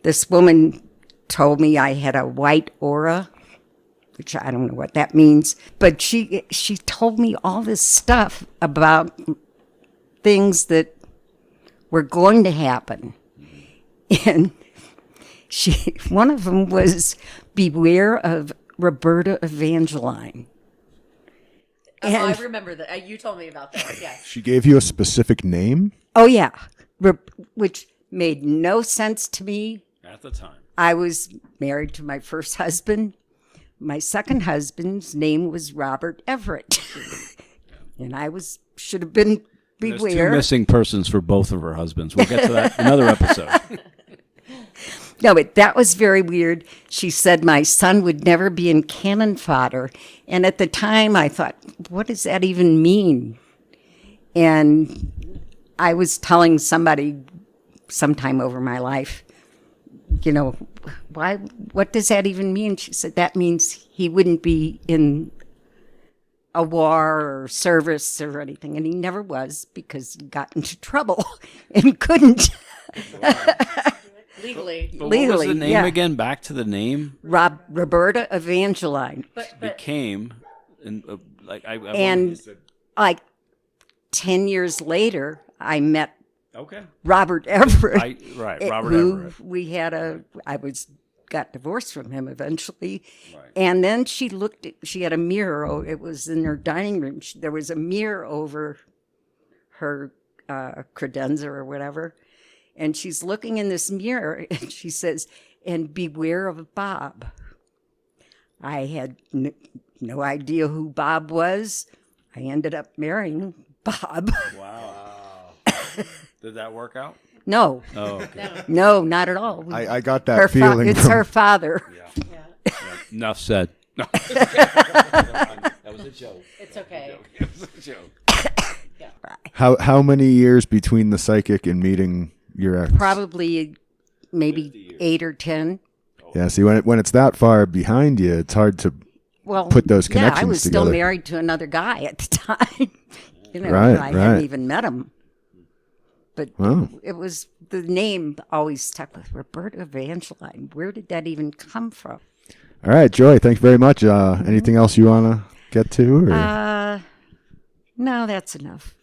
this woman told me I had a white aura, which I don't know what that means. But she told me all this stuff about things that were going to happen. And one of them was beware of Roberta Evangeline. I remember that. You told me about that. Yes. She gave you a specific name? Oh, yeah, which made no sense to me. At the time. I was married to my first husband. My second husband's name was Robert Everett. And I should have been There's beware. 2 missing persons for both of her husbands. We'll get to that another episode. No, but that was very weird. She said my son would never be in cannon fodder. And at the time, I thought, what does that even mean? And I was telling somebody sometime over my life, what does that even mean? She said, that means he wouldn't be in a war or service or anything. And he never was, because he got into trouble and couldn't. Legally. But what was the name yeah. again? Back to the name? Roberta Evangeline. But Became, and And like 10 years later, I met okay. Robert Everett. Right, eh, Robert who Everett. we had got divorced from him eventually. Right. And then she had a mirror. It was in her dining room. There was a mirror over her credenza or whatever. And she's looking in this mirror, and she says, and beware of Bob. I had no idea who Bob was. I ended up marrying Bob. Wow. Did that work out? No. Oh, okay. No, not at all. I got that feeling. It's her father. Yeah. Enough said. No. That was a joke. it's okay. It was a joke. How many years between the psychic and meeting your ex? Probably maybe 8 or 10. Yeah, see, when it's that far behind you, it's hard to Well, put those yeah, I connections was together. still married to another guy at the time. Right, I right. hadn't even met him. But Wow. it was, the name always stuck with Roberta Evangeline. Where did that even come from? All right, Joy, thank you very much. Anything else you want to get to? Or? No, that's enough.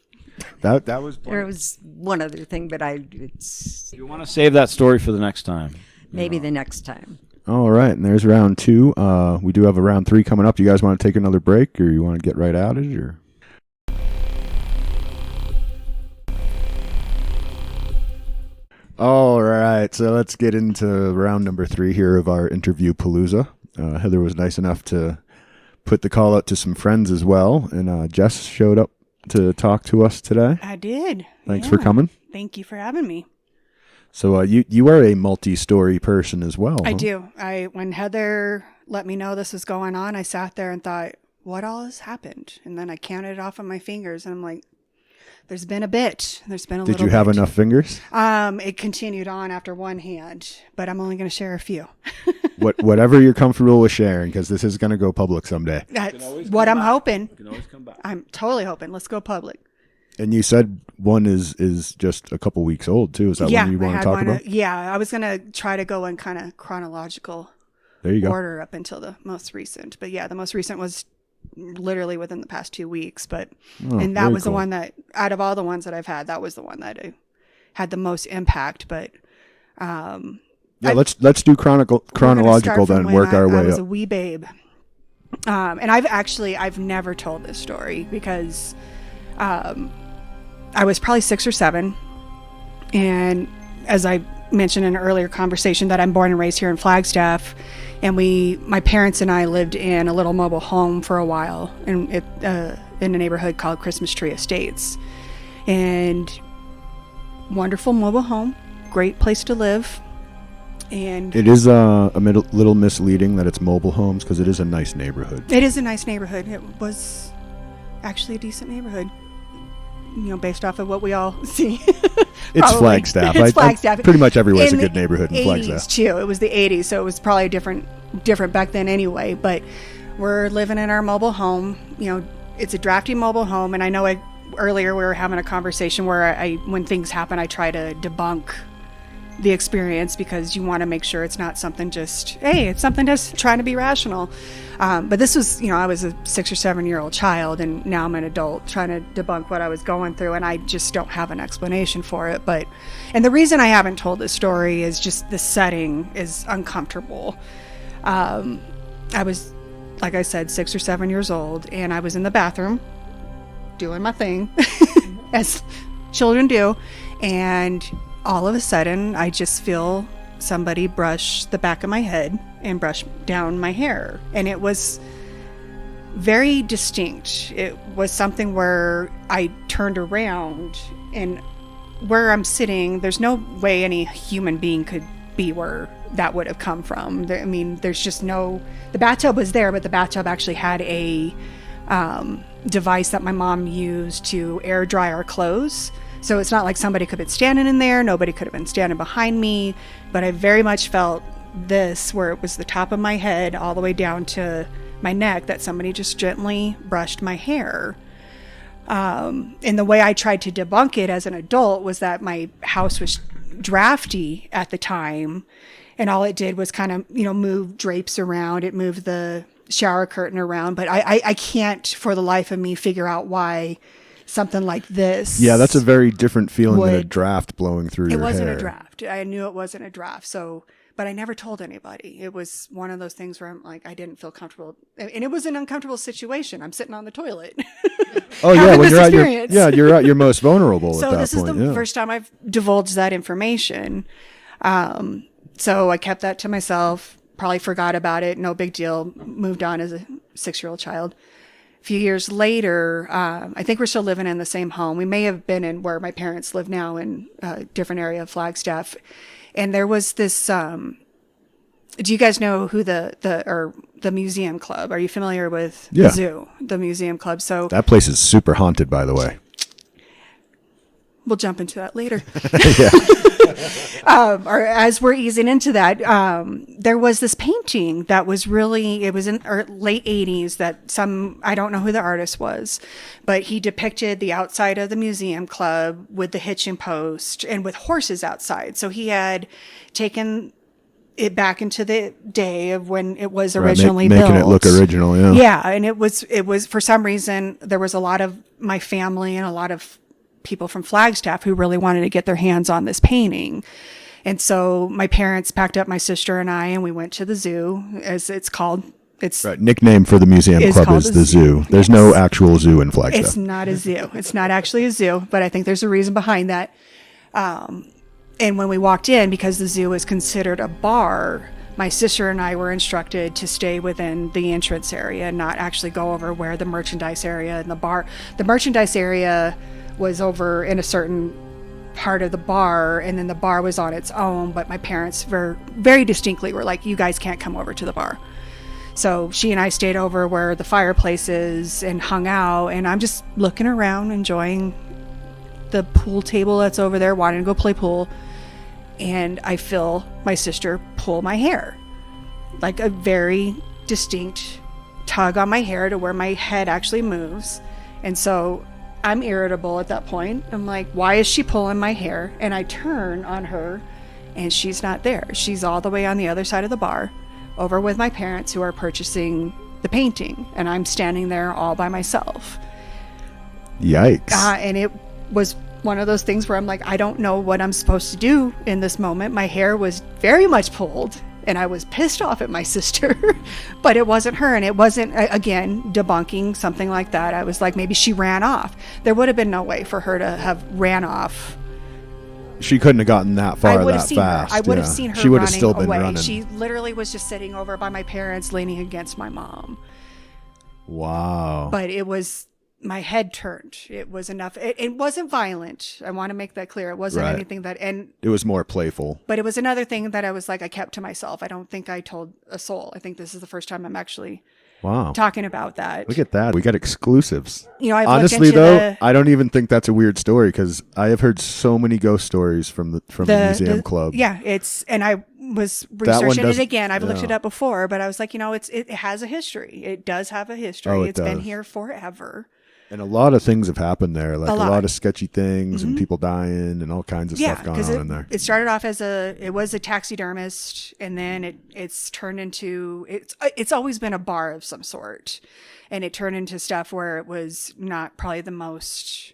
That was There was one other thing, but it's You want to save that story for the next time. maybe the next time. all right. And there's round 2. We do have a round 3 coming up. You guys want to take another break, or you want to get right at it, or? All right, so let's get into round number 3 here of our Interviewpalooza. Heather was nice enough to put the call out to some friends as well, and Jess showed up to talk to us today. I did. Thanks for coming. Thank you for having me. So you are a multi-story person as well. I huh? do. When Heather let me know this was going on, I sat there and thought, what all has happened? And then I counted it off on my fingers, and I'm like, there's been a bit. There's been a little bit. Did you have enough fingers? It continued on after one hand, but I'm only going to share a few. Whatever you're comfortable with sharing, because this is going to go public someday. That's what I'm hoping. You can always come back. I'm totally hoping. Let's go public. And you said one is just a couple weeks old, too. Is that one you want to talk about? I was going to try to go in kind of chronological There you go. order up until the most recent. But yeah, the most recent was literally within the past 2 weeks. And that was the one that, out of all the ones that I've had, that was the one that had the most impact. But let's do chronological then. Work our way I was up. a wee babe, and I've never told this story because I was probably 6 or 7, and as I mentioned in an earlier conversation, that I'm born and raised here in Flagstaff, and my parents and I lived in a little mobile home for a while in a neighborhood called Christmas Tree Estates, and wonderful mobile home, great place to live. And it is a little misleading that it's mobile homes because it is a nice neighborhood. It is a nice neighborhood. It was actually a decent neighborhood, based off of what we all see. It's Flagstaff. It's Flagstaff. Pretty much everywhere's a good neighborhood in 80s Flagstaff. Too. It was the 80s, so it was probably different back then anyway. But we're living in our mobile home. It's a drafty mobile home, and I know earlier we were having a conversation where when things happen, I try to debunk the experience because you want to make sure it's not something it's something just trying to be rational. But this was, I was a 6 or 7 year old child, and now I'm an adult trying to debunk what I was going through, and I just don't have an explanation for it. And the reason I haven't told this story is just the setting is uncomfortable. I was, like I said, 6 or 7 years old, and I was in the bathroom doing my thing, as children do, and all of a sudden, I just feel somebody brush the back of my head and brush down my hair. And it was very distinct. It was something where I turned around, and where I'm sitting, there's no way any human being could be where that would have come from. There's just the bathtub was there, but the bathtub actually had a device that my mom used to air dry our clothes. So it's not like somebody could have been standing in there. Nobody could have been standing behind me. But I very much felt this, where it was the top of my head all the way down to my neck, that somebody just gently brushed my hair. And the way I tried to debunk it as an adult was that my house was drafty at the time. And all it did was kind of, move drapes around. It moved the shower curtain around. But I can't for the life of me figure out why something like this. Yeah, that's a very different feeling than a draft blowing through your hair. It wasn't a draft. I knew it wasn't a draft. So, but I never told anybody. It was one of those things where I'm like, I didn't feel comfortable. And it was an uncomfortable situation. I'm sitting on the toilet. Oh yeah, when you're at your most vulnerable so at that this point. is the first time I've divulged that information. So I kept that to myself, probably forgot about it. No big deal. Moved on as a 6-year-old child. A few years later, I think we're still living in the same home. We may have been in where my parents live now, in a different area of Flagstaff. And there was this, do you guys know who the museum club? Are you familiar with the zoo, the museum club? So that place is super haunted, by the way. We'll jump into that later. Or as we're easing into that, there was this painting that was it was in late 80s that I don't know who the artist was, but he depicted the outside of the museum club with the hitching post and with horses outside. So he had taken it back into the day of when it was originally built. Making it look original, yeah. Yeah, and it was for some reason, there was a lot of my family and a lot of people from Flagstaff who really wanted to get their hands on this painting. And so my parents packed up my sister and I, and we went to the zoo, as it's called. It's right. Nickname for the museum club is the zoo. There's no actual zoo in Flagstaff. It's not a zoo. It's not actually a zoo, but I think there's a reason behind that. And And when we walked in, because the zoo is considered a bar, my sister and I were instructed to stay within the entrance area and not actually go over where the merchandise area and the merchandise area was over in a certain part of the bar, and then the bar was on its own. But my parents very distinctly were like, you guys can't come over to the bar. So she and I stayed over where the fireplace is and hung out, and I'm just looking around, enjoying the pool table that's over there, wanting to go play pool. And I feel my sister pull my hair, like a very distinct tug on my hair to where my head actually moves. And so I'm irritable at that point. I'm like, why is she pulling my hair? And I turn on her, and she's not there. She's all the way on the other side of the bar, over with my parents who are purchasing the painting, and I'm standing there all by myself. Yikes. And it was one of those things where I'm like, I don't know what I'm supposed to do in this moment. My hair was very much pulled, and I was pissed off at my sister, but it wasn't her. And it wasn't, again, debunking something like that. I was like, maybe she ran off. There would have been no way for her to have ran off. She couldn't have gotten that far that fast. I would have seen her She would have running still been away. running. She literally was just sitting over by my parents, leaning against my mom. Wow. But it was, my head turned. It was enough. It wasn't violent. I want to make that clear. It wasn't Right. anything that, and It was more playful. but it was another thing that I was like, I kept to myself. I don't think I told a soul. I think this is the first time I'm actually Wow. talking about that. Look at that. We got exclusives. You know, I've Honestly, looked into though, I don't even think that's a weird story because I have heard so many ghost stories from the museum club. Yeah, and I was That one researching does- it again. I've looked yeah. it up before, but I was like, you know, it has a history. It does have a history. Oh, It's been does. here forever. And a lot of things have happened there, like a lot. lot of sketchy things and people dying and all kinds of Yeah, stuff going because on in there. it started off as it was a taxidermist, and then it's turned into it's always been a bar of some sort, and it turned into stuff where it was not probably the most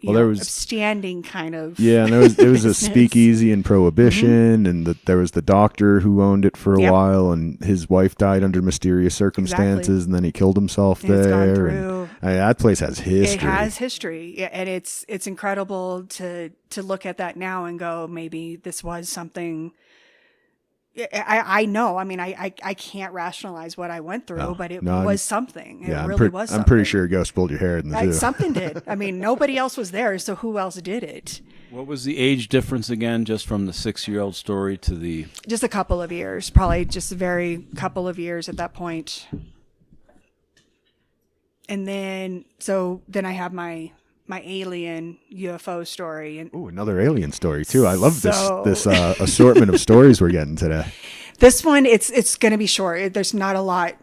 There was upstanding kind of yeah, and there was a business. speakeasy in Prohibition, and there was the doctor who owned it for a Yep. while, and his wife died under mysterious circumstances, and then he killed himself And it's gone there. through. And, that place has history. It has history, yeah, and it's incredible to look at that now and go, maybe this was something. I know. I mean, I can't rationalize what I went through, but it was something. It really was something. I'm pretty sure a ghost pulled your hair in the zoo. Something did. I mean, nobody else was there, so who else did it? What was the age difference again, just from the 6-year-old story to the... Just a couple of years, probably just a very couple of years at that point. And then I have my alien UFO story. And Ooh, another alien story too. I love So- this assortment of stories we're getting today. this one, it's going to be short. There's not a lot.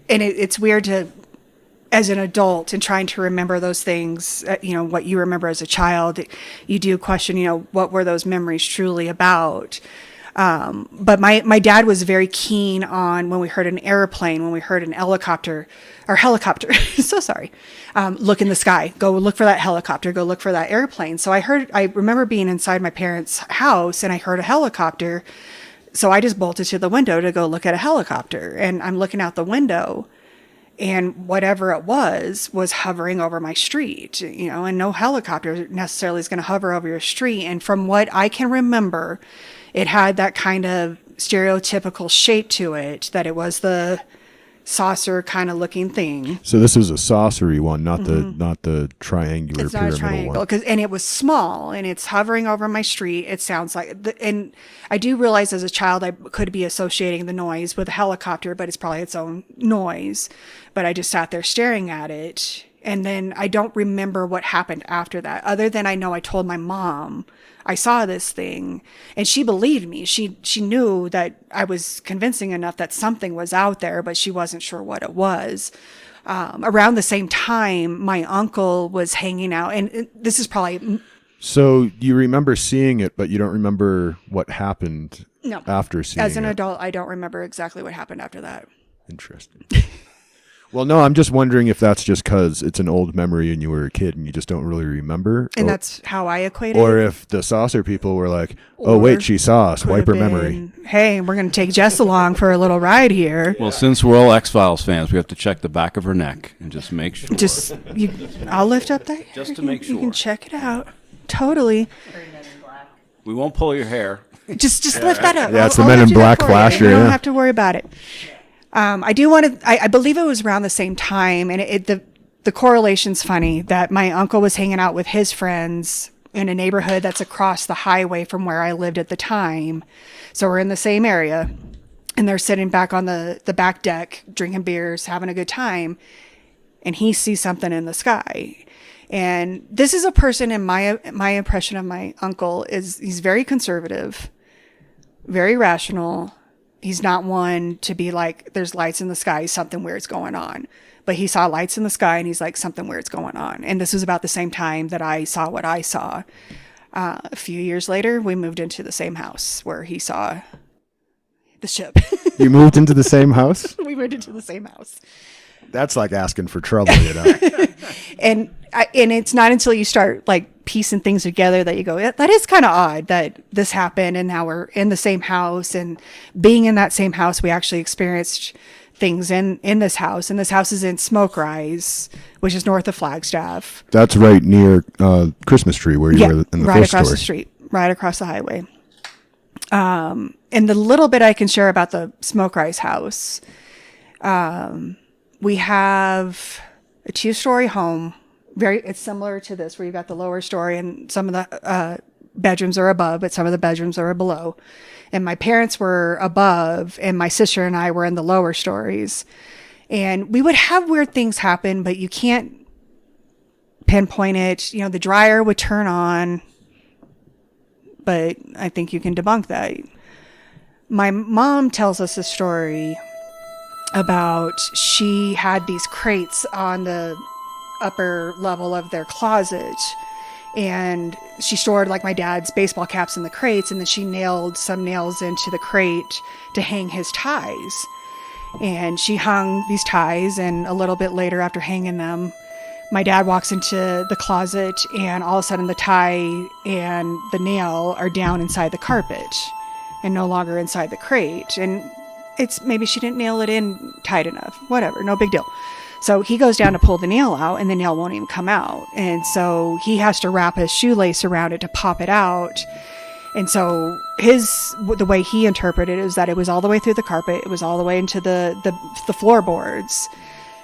It's weird to, as an adult and trying to remember those things, what you remember as a child, you do question, what were those memories truly about? But my dad was very keen on when we heard an airplane, when we heard an helicopter, so sorry, look in the sky, go look for that helicopter, go look for that airplane. So I remember being inside my parents' house and I heard a helicopter. So I just bolted to the window to go look at a helicopter, and I'm looking out the window, and whatever it was hovering over my street, and no helicopter necessarily is going to hover over your street. And from what I can remember, it had that kind of stereotypical shape to it, that it was the saucer kind of looking thing. So this was a saucery one, not the triangular It's not a pyramidal triangle, one. and it was small, and it's hovering over my street. It sounds like, and I do realize as a child I could be associating the noise with a helicopter, but it's probably its own noise. But I just sat there staring at it, and then I don't remember what happened after that, other than I know I told my mom I saw this thing, and she believed me. She knew that I was convincing enough that something was out there, but she wasn't sure what it was. Around the same time, my uncle was hanging out, and this is probably... So you remember seeing it, but you don't remember what happened after seeing it. As an adult, I don't remember exactly what happened after that. Interesting. Well, no, I'm just wondering if that's just because it's an old memory and you were a kid and you just don't really remember. And that's how I equate it. Or if the saucer people were like, oh, Or wait, she saw us. Could Wipe her have memory. been, hey, we're going to take Jess along for a little ride here. Well, since we're all X-Files fans, we have to check the back of her neck and just make sure. I'll lift up there. Just to make You sure. can check it out. Totally. We won't pull your hair. Just lift that up. Yeah, it's the I'll Men in lift it up Black for you. flasher, You don't yeah. have to worry about it. I do want to. I believe it was around the same time, and the correlation's funny that my uncle was hanging out with his friends in a neighborhood that's across the highway from where I lived at the time. So we're in the same area, and they're sitting back on the back deck, drinking beers, having a good time, and he sees something in the sky. And this is a person, in my impression of my uncle, is he's very conservative, very rational. He's not one to be like, there's lights in the sky, something weird's going on. But he saw lights in the sky and he's like, something weird's going on. And this was about the same time that I saw what I saw. A few years later, we moved into the same house where he saw the ship. You moved into the same house? We moved into the same house. That's like asking for trouble, you know. And it's not until you start like piecing things together that you go, that is kind of odd that this happened, and now we're in the same house. And being in that same house, we actually experienced things in this house. And this house is in Smoke Rise, which is north of Flagstaff. That's right near Christmas Tree where you were in the right first across story. the street, right across the highway. And the little bit I can share about the Smoke Rise house, we have a 2-story home. It's similar to this, where you've got the lower story and some of the bedrooms are above, but some of the bedrooms are below. And my parents were above, and my sister and I were in the lower stories. And we would have weird things happen, but you can't pinpoint it. You know, the dryer would turn on, but I think you can debunk that. My mom tells us a story about she had these crates on the upper level of their closet, and she stored like my dad's baseball caps in the crates, and then she nailed some nails into the crate to hang his ties. And she hung these ties, and a little bit later, after hanging them, my dad walks into the closet, and all of a sudden the tie and the nail are down inside the carpet and no longer inside the crate. And it's maybe she didn't nail it in tight enough, whatever, no big deal. So he goes down to pull the nail out, and the nail won't even come out. And so he has to wrap his shoelace around it to pop it out. And so the way he interpreted it is that it was all the way through the carpet. It was all the way into the floorboards.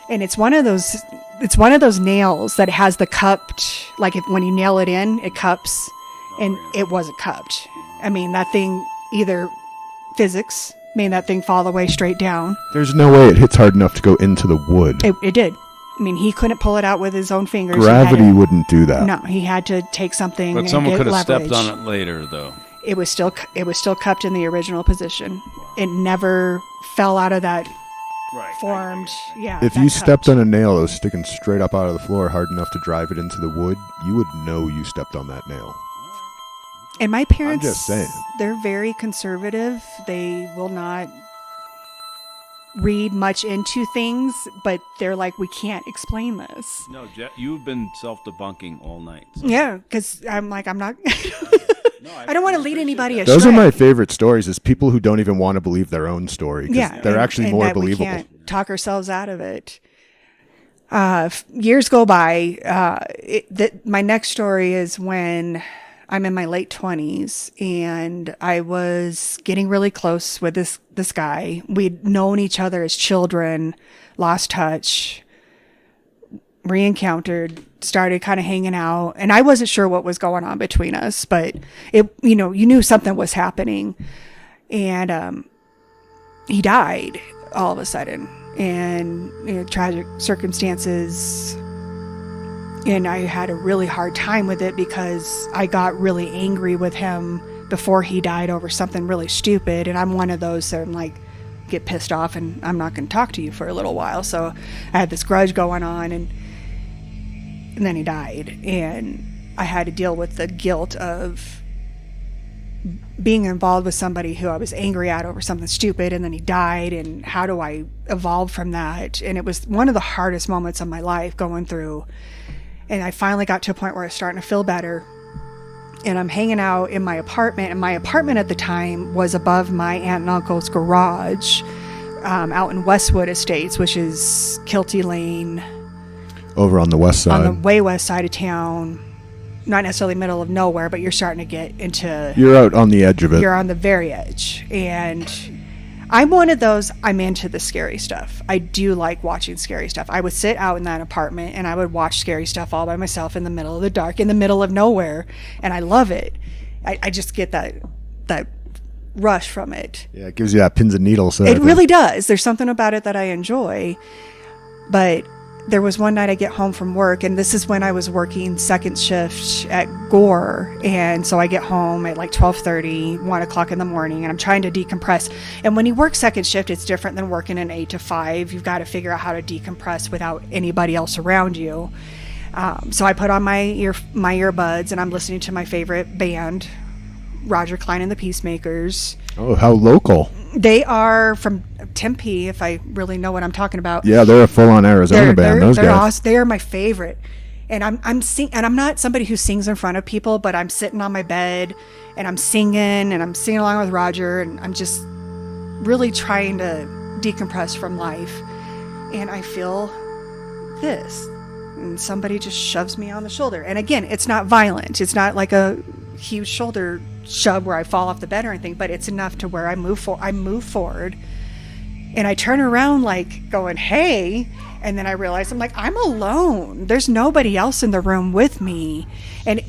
And it's one of those nails that has the cupped, like when you nail it in, it cups, and it wasn't cupped. I mean, that thing, either physics made that thing fall the way straight down. There's no way it hits hard enough to go into the wood. It did. I mean, he couldn't pull it out with his own fingers. Gravity wouldn't do that. No, he had to take something. But and someone get could have leverage. stepped on it later, though. It was still cupped in the original position. It never fell out of that formed. Yeah. If you stepped on a nail that was sticking straight up out of the floor hard enough to drive it into the wood, you would know you stepped on that nail. And my parents, I'm just saying, they're very conservative. They will not read much into things, but they're like, we can't explain this. No, you've been self-debunking all night. So. Yeah, because I'm like, I'm not. I don't want to lead anybody astray. those are my favorite stories, is people who don't even want to believe their own story. Yeah, they're actually more that believable. We can't talk ourselves out of it. Years go by. My next story is when I'm in my late 20s, and I was getting really close with this guy. We'd known each other as children, lost touch, re-encountered, started kind of hanging out, and I wasn't sure what was going on between us, but you knew something was happening. And he died all of a sudden, and tragic circumstances. And I had a really hard time with it because I got really angry with him before he died over something really stupid. And I'm one of those that I'm like, get pissed off and I'm not going to talk to you for a little while. So I had this grudge going on, and then he died. And I had to deal with the guilt of being involved with somebody who I was angry at over something stupid, and then he died, and how do I evolve from that? And it was one of the hardest moments of my life going through. And I finally got to a point where I was starting to feel better. And I'm hanging out in my apartment. And my apartment at the time was above my aunt and uncle's garage out in Westwood Estates, which is Kilty Lane. Over on the west side. On the way west side of town. not necessarily middle of nowhere, but you're starting to get into. You're out on the edge of it. You're on the very edge, and I'm one of those. I'm into the scary stuff. I do like watching scary stuff. I would sit out in that apartment and I would watch scary stuff all by myself in the middle of the dark, in the middle of nowhere, and I love it. I just get that rush from it. Yeah, it gives you that pins and needles. It really does. There's something about it that I enjoy. But there was one night I get home from work, and this is when I was working second shift at Gore, and so I get home at like 12:30, 1 o'clock in the morning, and I'm trying to decompress. And when you work second shift, it's different than working an 8 to 5. You've got to figure out how to decompress without anybody else around you. So I put on my earbuds, and I'm listening to my favorite band, Roger Clyne and the Peacemakers. Oh, how local. They are from Tempe, if I really know what I'm talking about. Yeah, they're a full-on Arizona band. Those guys. Awesome. They are my favorite. And I'm not somebody who sings in front of people, but I'm sitting on my bed and I'm singing along with Roger, and I'm just really trying to decompress from life. And I feel this, and somebody just shoves me on the shoulder. And again, it's not violent. It's not like a huge shoulder shove where I fall off the bed or anything, but it's enough to where I move forward, and I turn around like going, hey, and then I realize I'm alone. There's nobody else in the room with me,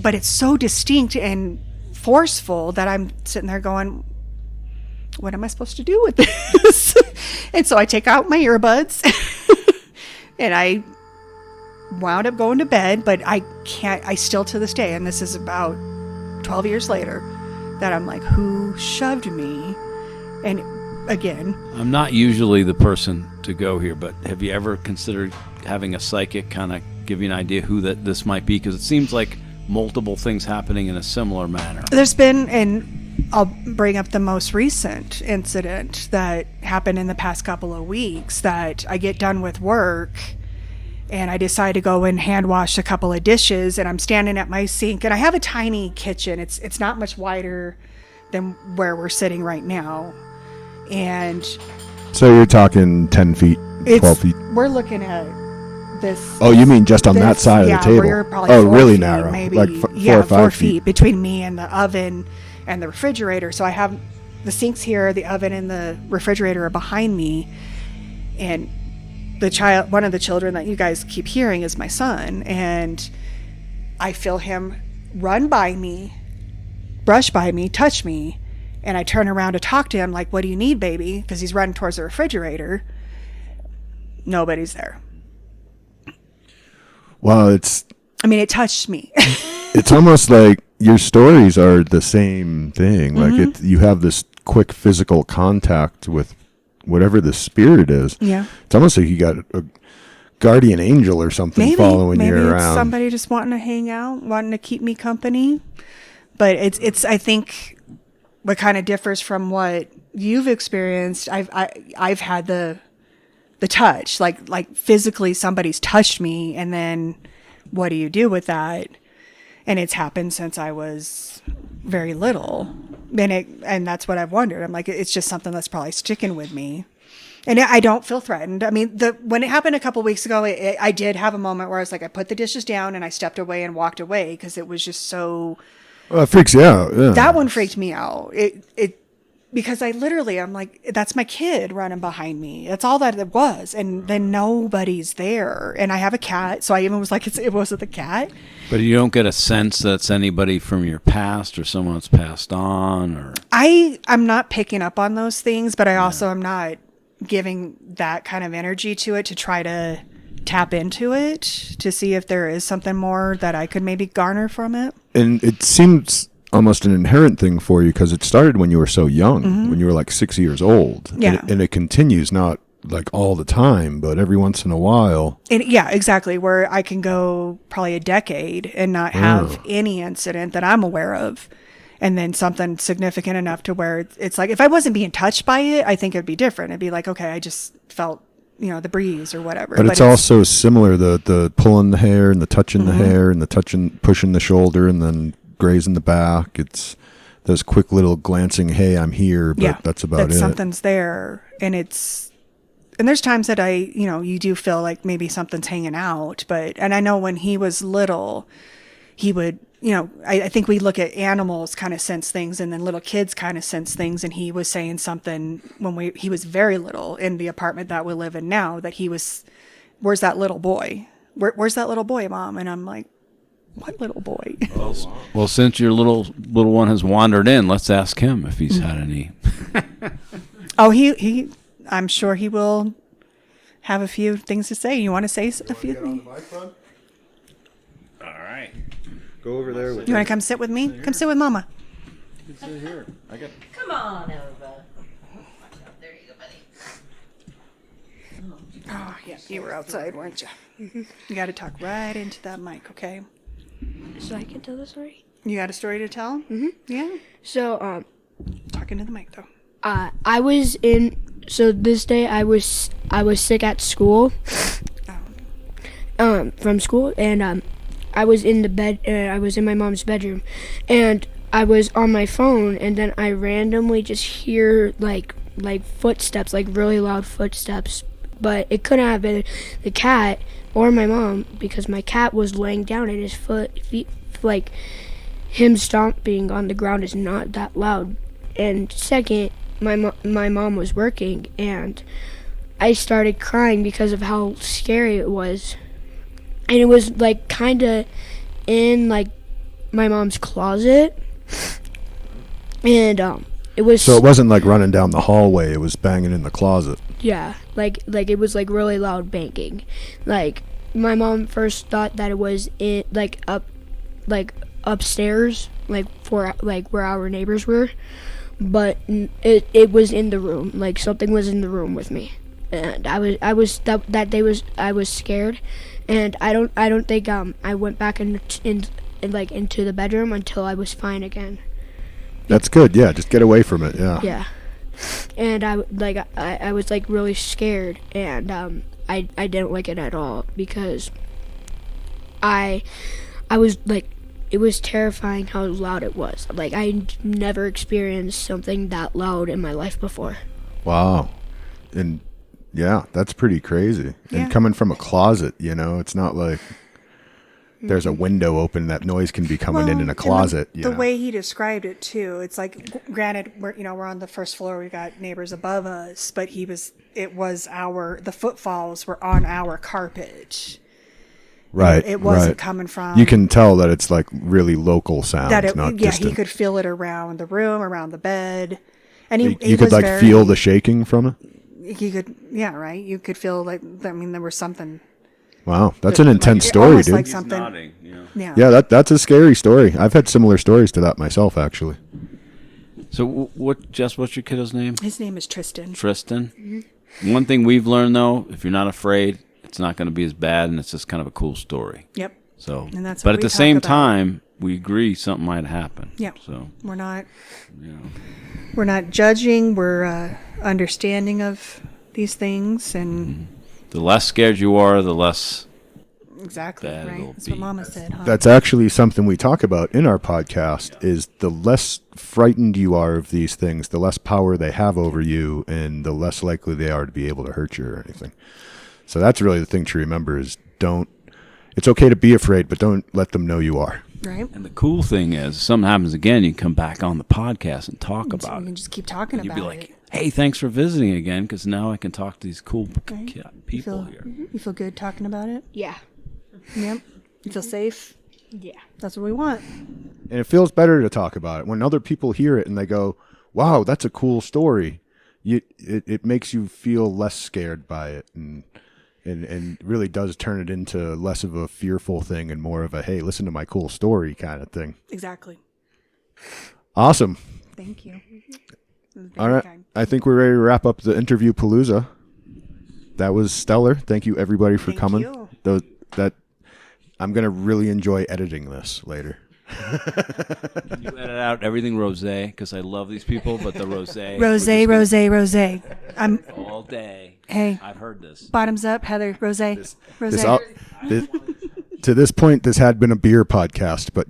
but it's so distinct and forceful that I'm sitting there going, what am I supposed to do with this? And so I take out my earbuds and I wound up going to bed, but I still to this day, and this is about 12 years later, that I'm like, who shoved me? And again, I'm not usually the person to go here, but have you ever considered having a psychic kind of give you an idea who this might be? Because it seems like multiple things happening in a similar manner. There's been, and I'll bring up the most recent incident that happened in the past couple of weeks, that I get done with work and I decide to go and hand wash a couple of dishes, and I'm standing at my sink, and I have a tiny kitchen. It's not much wider than where we're sitting right now. And so you're talking 10 feet, 12 feet? We're looking at this. Oh, you mean just on that side of the table? We're probably 4 really feet, narrow. Maybe, like 4 or 5 feet between me and the oven and the refrigerator. So I have the sinks here, the oven and the refrigerator are behind me. And one of the children that you guys keep hearing is my son, and I feel him run by me, brush by me, touch me, and I turn around to talk to him like, what do you need, baby? Because he's running towards the refrigerator. Nobody's there. Well, it touched me. It's almost like your stories are the same thing. Mm-hmm. Like you have this quick physical contact with whatever the spirit is. Yeah. It's almost like you got a guardian angel or something following you around. Maybe it's somebody just wanting to hang out, wanting to keep me company. But it's I think what kind of differs from what you've experienced. I've had the touch, like physically somebody's touched me, and then what do you do with that? And it's happened since I was very little. And that's what I've wondered. I'm like, it's just something that's probably sticking with me. And I don't feel threatened. I mean, when it happened a couple weeks ago, I did have a moment where I was like, I put the dishes down and I stepped away and walked away because it was just so. Well, it freaks you out. Yeah. That one freaked me out. Because I'm like, that's my kid running behind me. That's all that it was. And then nobody's there. And I have a cat. So I even was like, it wasn't the cat. But you don't get a sense that it's anybody from your past or someone that's passed on, or. I'm not picking up on those things, but I also am not giving that kind of energy to it to try to tap into it to see if there is something more that I could maybe garner from it. And it seems almost an inherent thing for you because it started when you were so young, when you were like 6 years old. Yeah. And it continues not like all the time, but every once in a while. And yeah, exactly. Where I can go probably a decade and not have any incident that I'm aware of. And then something significant enough to where it's like, if I wasn't being touched by it, I think it'd be different. It'd be like, okay, I just felt, the breeze or whatever. But it's also similar, the pulling the hair and the touching the hair and the pushing the shoulder and then grazing the back. It's those quick little glancing, hey, I'm here, but that's about it. Something's there. And there's times that you do feel like maybe something's hanging out, and I know when he was little, he would, I think we look at animals kind of sense things, and then little kids kind of sense things. And he was saying something when he was very little in the apartment that we live in now, that he was, where's that little boy? Where's that little boy, Mom? And I'm like, what little boy? Well, since your little one has wandered in, let's ask him if he's had any. Oh, he I'm sure he will have a few things to say. You want to say a few things? All right. Go over there. You want to come sit with me? Come sit with Mama. Sit here. Come on over. There you go, buddy. Oh, yeah. You were outside, weren't you? You got to talk right into that mic, okay? So I can tell the story? You got a story to tell? Mm-hmm. Yeah. So, Talking to the mic, though. this day I was sick at school, from school, and, I was in the bed, I was in my mom's bedroom, and I was on my phone, and then I randomly just hear, like footsteps, like really loud footsteps, but it couldn't have been the cat or my mom, because my cat was laying down and his feet, like, him stomping on the ground is not that loud. And second, my mom was working, and I started crying because of how scary it was. And it was, like, kind of in, like, my mom's closet. And, it was... So it wasn't like running down the hallway. It was banging in the closet. Yeah, like it was, like, really loud banging. Like, my mom first thought that it was upstairs, like, where our neighbors were. But it was in the room. Like, something was in the room with me. And I was scared. And I don't think I went back into the bedroom until I was fine again. That's good. Yeah, just get away from it. Yeah. Yeah. And I was like really scared, and I didn't like it at all, because I was like, it was terrifying how loud it was. Like, I never experienced something that loud in my life before. Wow. And yeah, that's pretty crazy. Yeah. And coming from a closet, it's not like there's a window open. That noise can be coming in a closet. The way he described it too, it's like, granted, we're on the first floor. We got neighbors above us, but the footfalls were on our carpet. Right. It wasn't coming from. You can tell that it's like really local sound. He could feel it around the room, around the bed, and you could like feel the shaking from it. He could, yeah, right. You could feel like, there was something. Wow, that's an intense story, dude. Like something. Nodding, Yeah, that's a scary story. I've had similar stories to that myself, actually. So, Jess, what's your kiddo's name? His name is Tristan. Tristan. Mm-hmm. One thing we've learned, though, if you're not afraid, it's not going to be as bad, and it's just kind of a cool story. Yep. So, and that's but what at we the talk same about. time, we agree something might happen. Yeah. So we're not judging. We're understanding of these things, and the less scared you are, the less exactly bad right. it'll That's be. what Mama said. Huh? That's actually something we talk about in our podcast. Is the less frightened you are of these things, the less power they have over you, and the less likely they are to be able to hurt you or anything. So that's really the thing to remember: is it's okay to be afraid, but don't let them know you are. Right. And the cool thing is, if something happens again, you can come back on the podcast and talk So about we it. can just keep talking You'd about be like, it. hey, thanks for visiting again, because now I can talk to these cool Right. people here. You feel good talking about it? Yeah. Yep. You feel safe? Yeah. That's what we want. And it feels better to talk about it when other people hear it and they go, "Wow, that's a cool story." It makes you feel less scared by it, and really does turn it into less of a fearful thing and more of a, hey, listen to my cool story kind of thing. Exactly. Awesome. Thank you. All right. I think we're ready to wrap up the Interviewpalooza. That was stellar. Thank you, everybody, for Thank coming. you. That I'm going to really enjoy editing this later. You edit out everything rosé, because I love these people, but the rosé. Rosé. I'm all day. Hey. I've heard this. Bottoms up, Heather. Rosé. To this point, this had been a beer podcast, but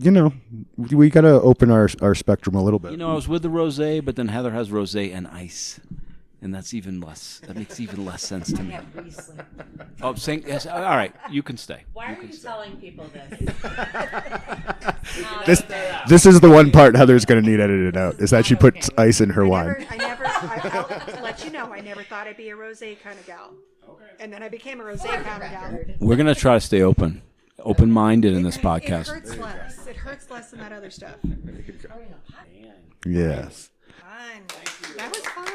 we got to open our spectrum a little bit. I was with the rosé, but then Heather has rosé and ice. And that's even less. That makes even less sense to me. Oh, saying yes. All right, you can stay. Why are you telling people this? This is the one part Heather's going to need edited out, is that she puts ice in her wine. I'll let you know, I never thought I'd be a rosé kind of gal. Okay. And then I became a rosé kind of gal. We're gonna try to stay open-minded in this podcast. It hurts less. It hurts less than that other stuff. Yes. Fun. That was fun.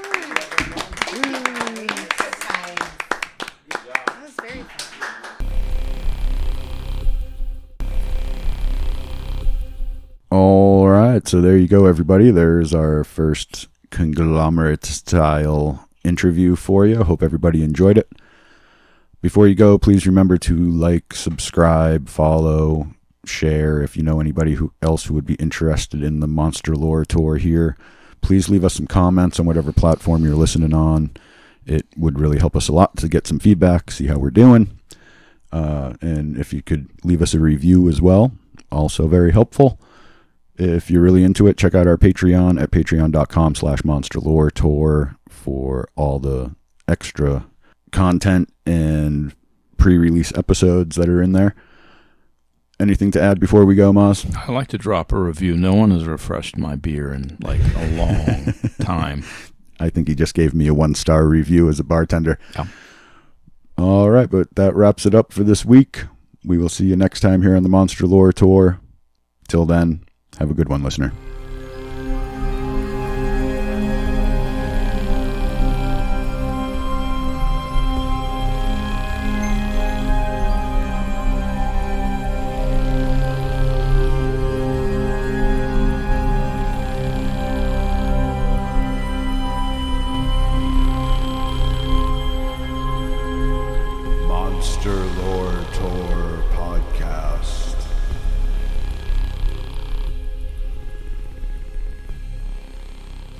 That was very fun. All right, so there you go, everybody. There's our first conglomerate-style interview for you. Hope everybody enjoyed it. Before you go, please remember to like, subscribe, follow, share. If you know anybody else who would be interested in the Monster Lore Tour here, please leave us some comments on whatever platform you're listening on. It would really help us a lot to get some feedback, see how we're doing. And if you could leave us a review as well, also very helpful. If you're really into it, check out our Patreon at patreon.com/monsterloretour for all the extra content and pre-release episodes that are in there. Anything to add before we go, Maz? I'd like to drop a review. No one has refreshed my beer in like a long time. I think he just gave me a 1-star review as a bartender. Yeah. All right, but that wraps it up for this week. We will see you next time here on the Monster Lore Tour. Till then, have a good one, listener. Monster Lore Tour Podcast.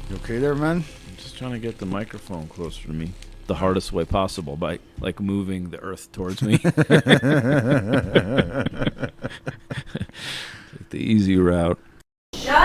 You okay there, man? I'm just trying to get the microphone closer to me the hardest way possible by like moving the earth towards me. The easy route. Shut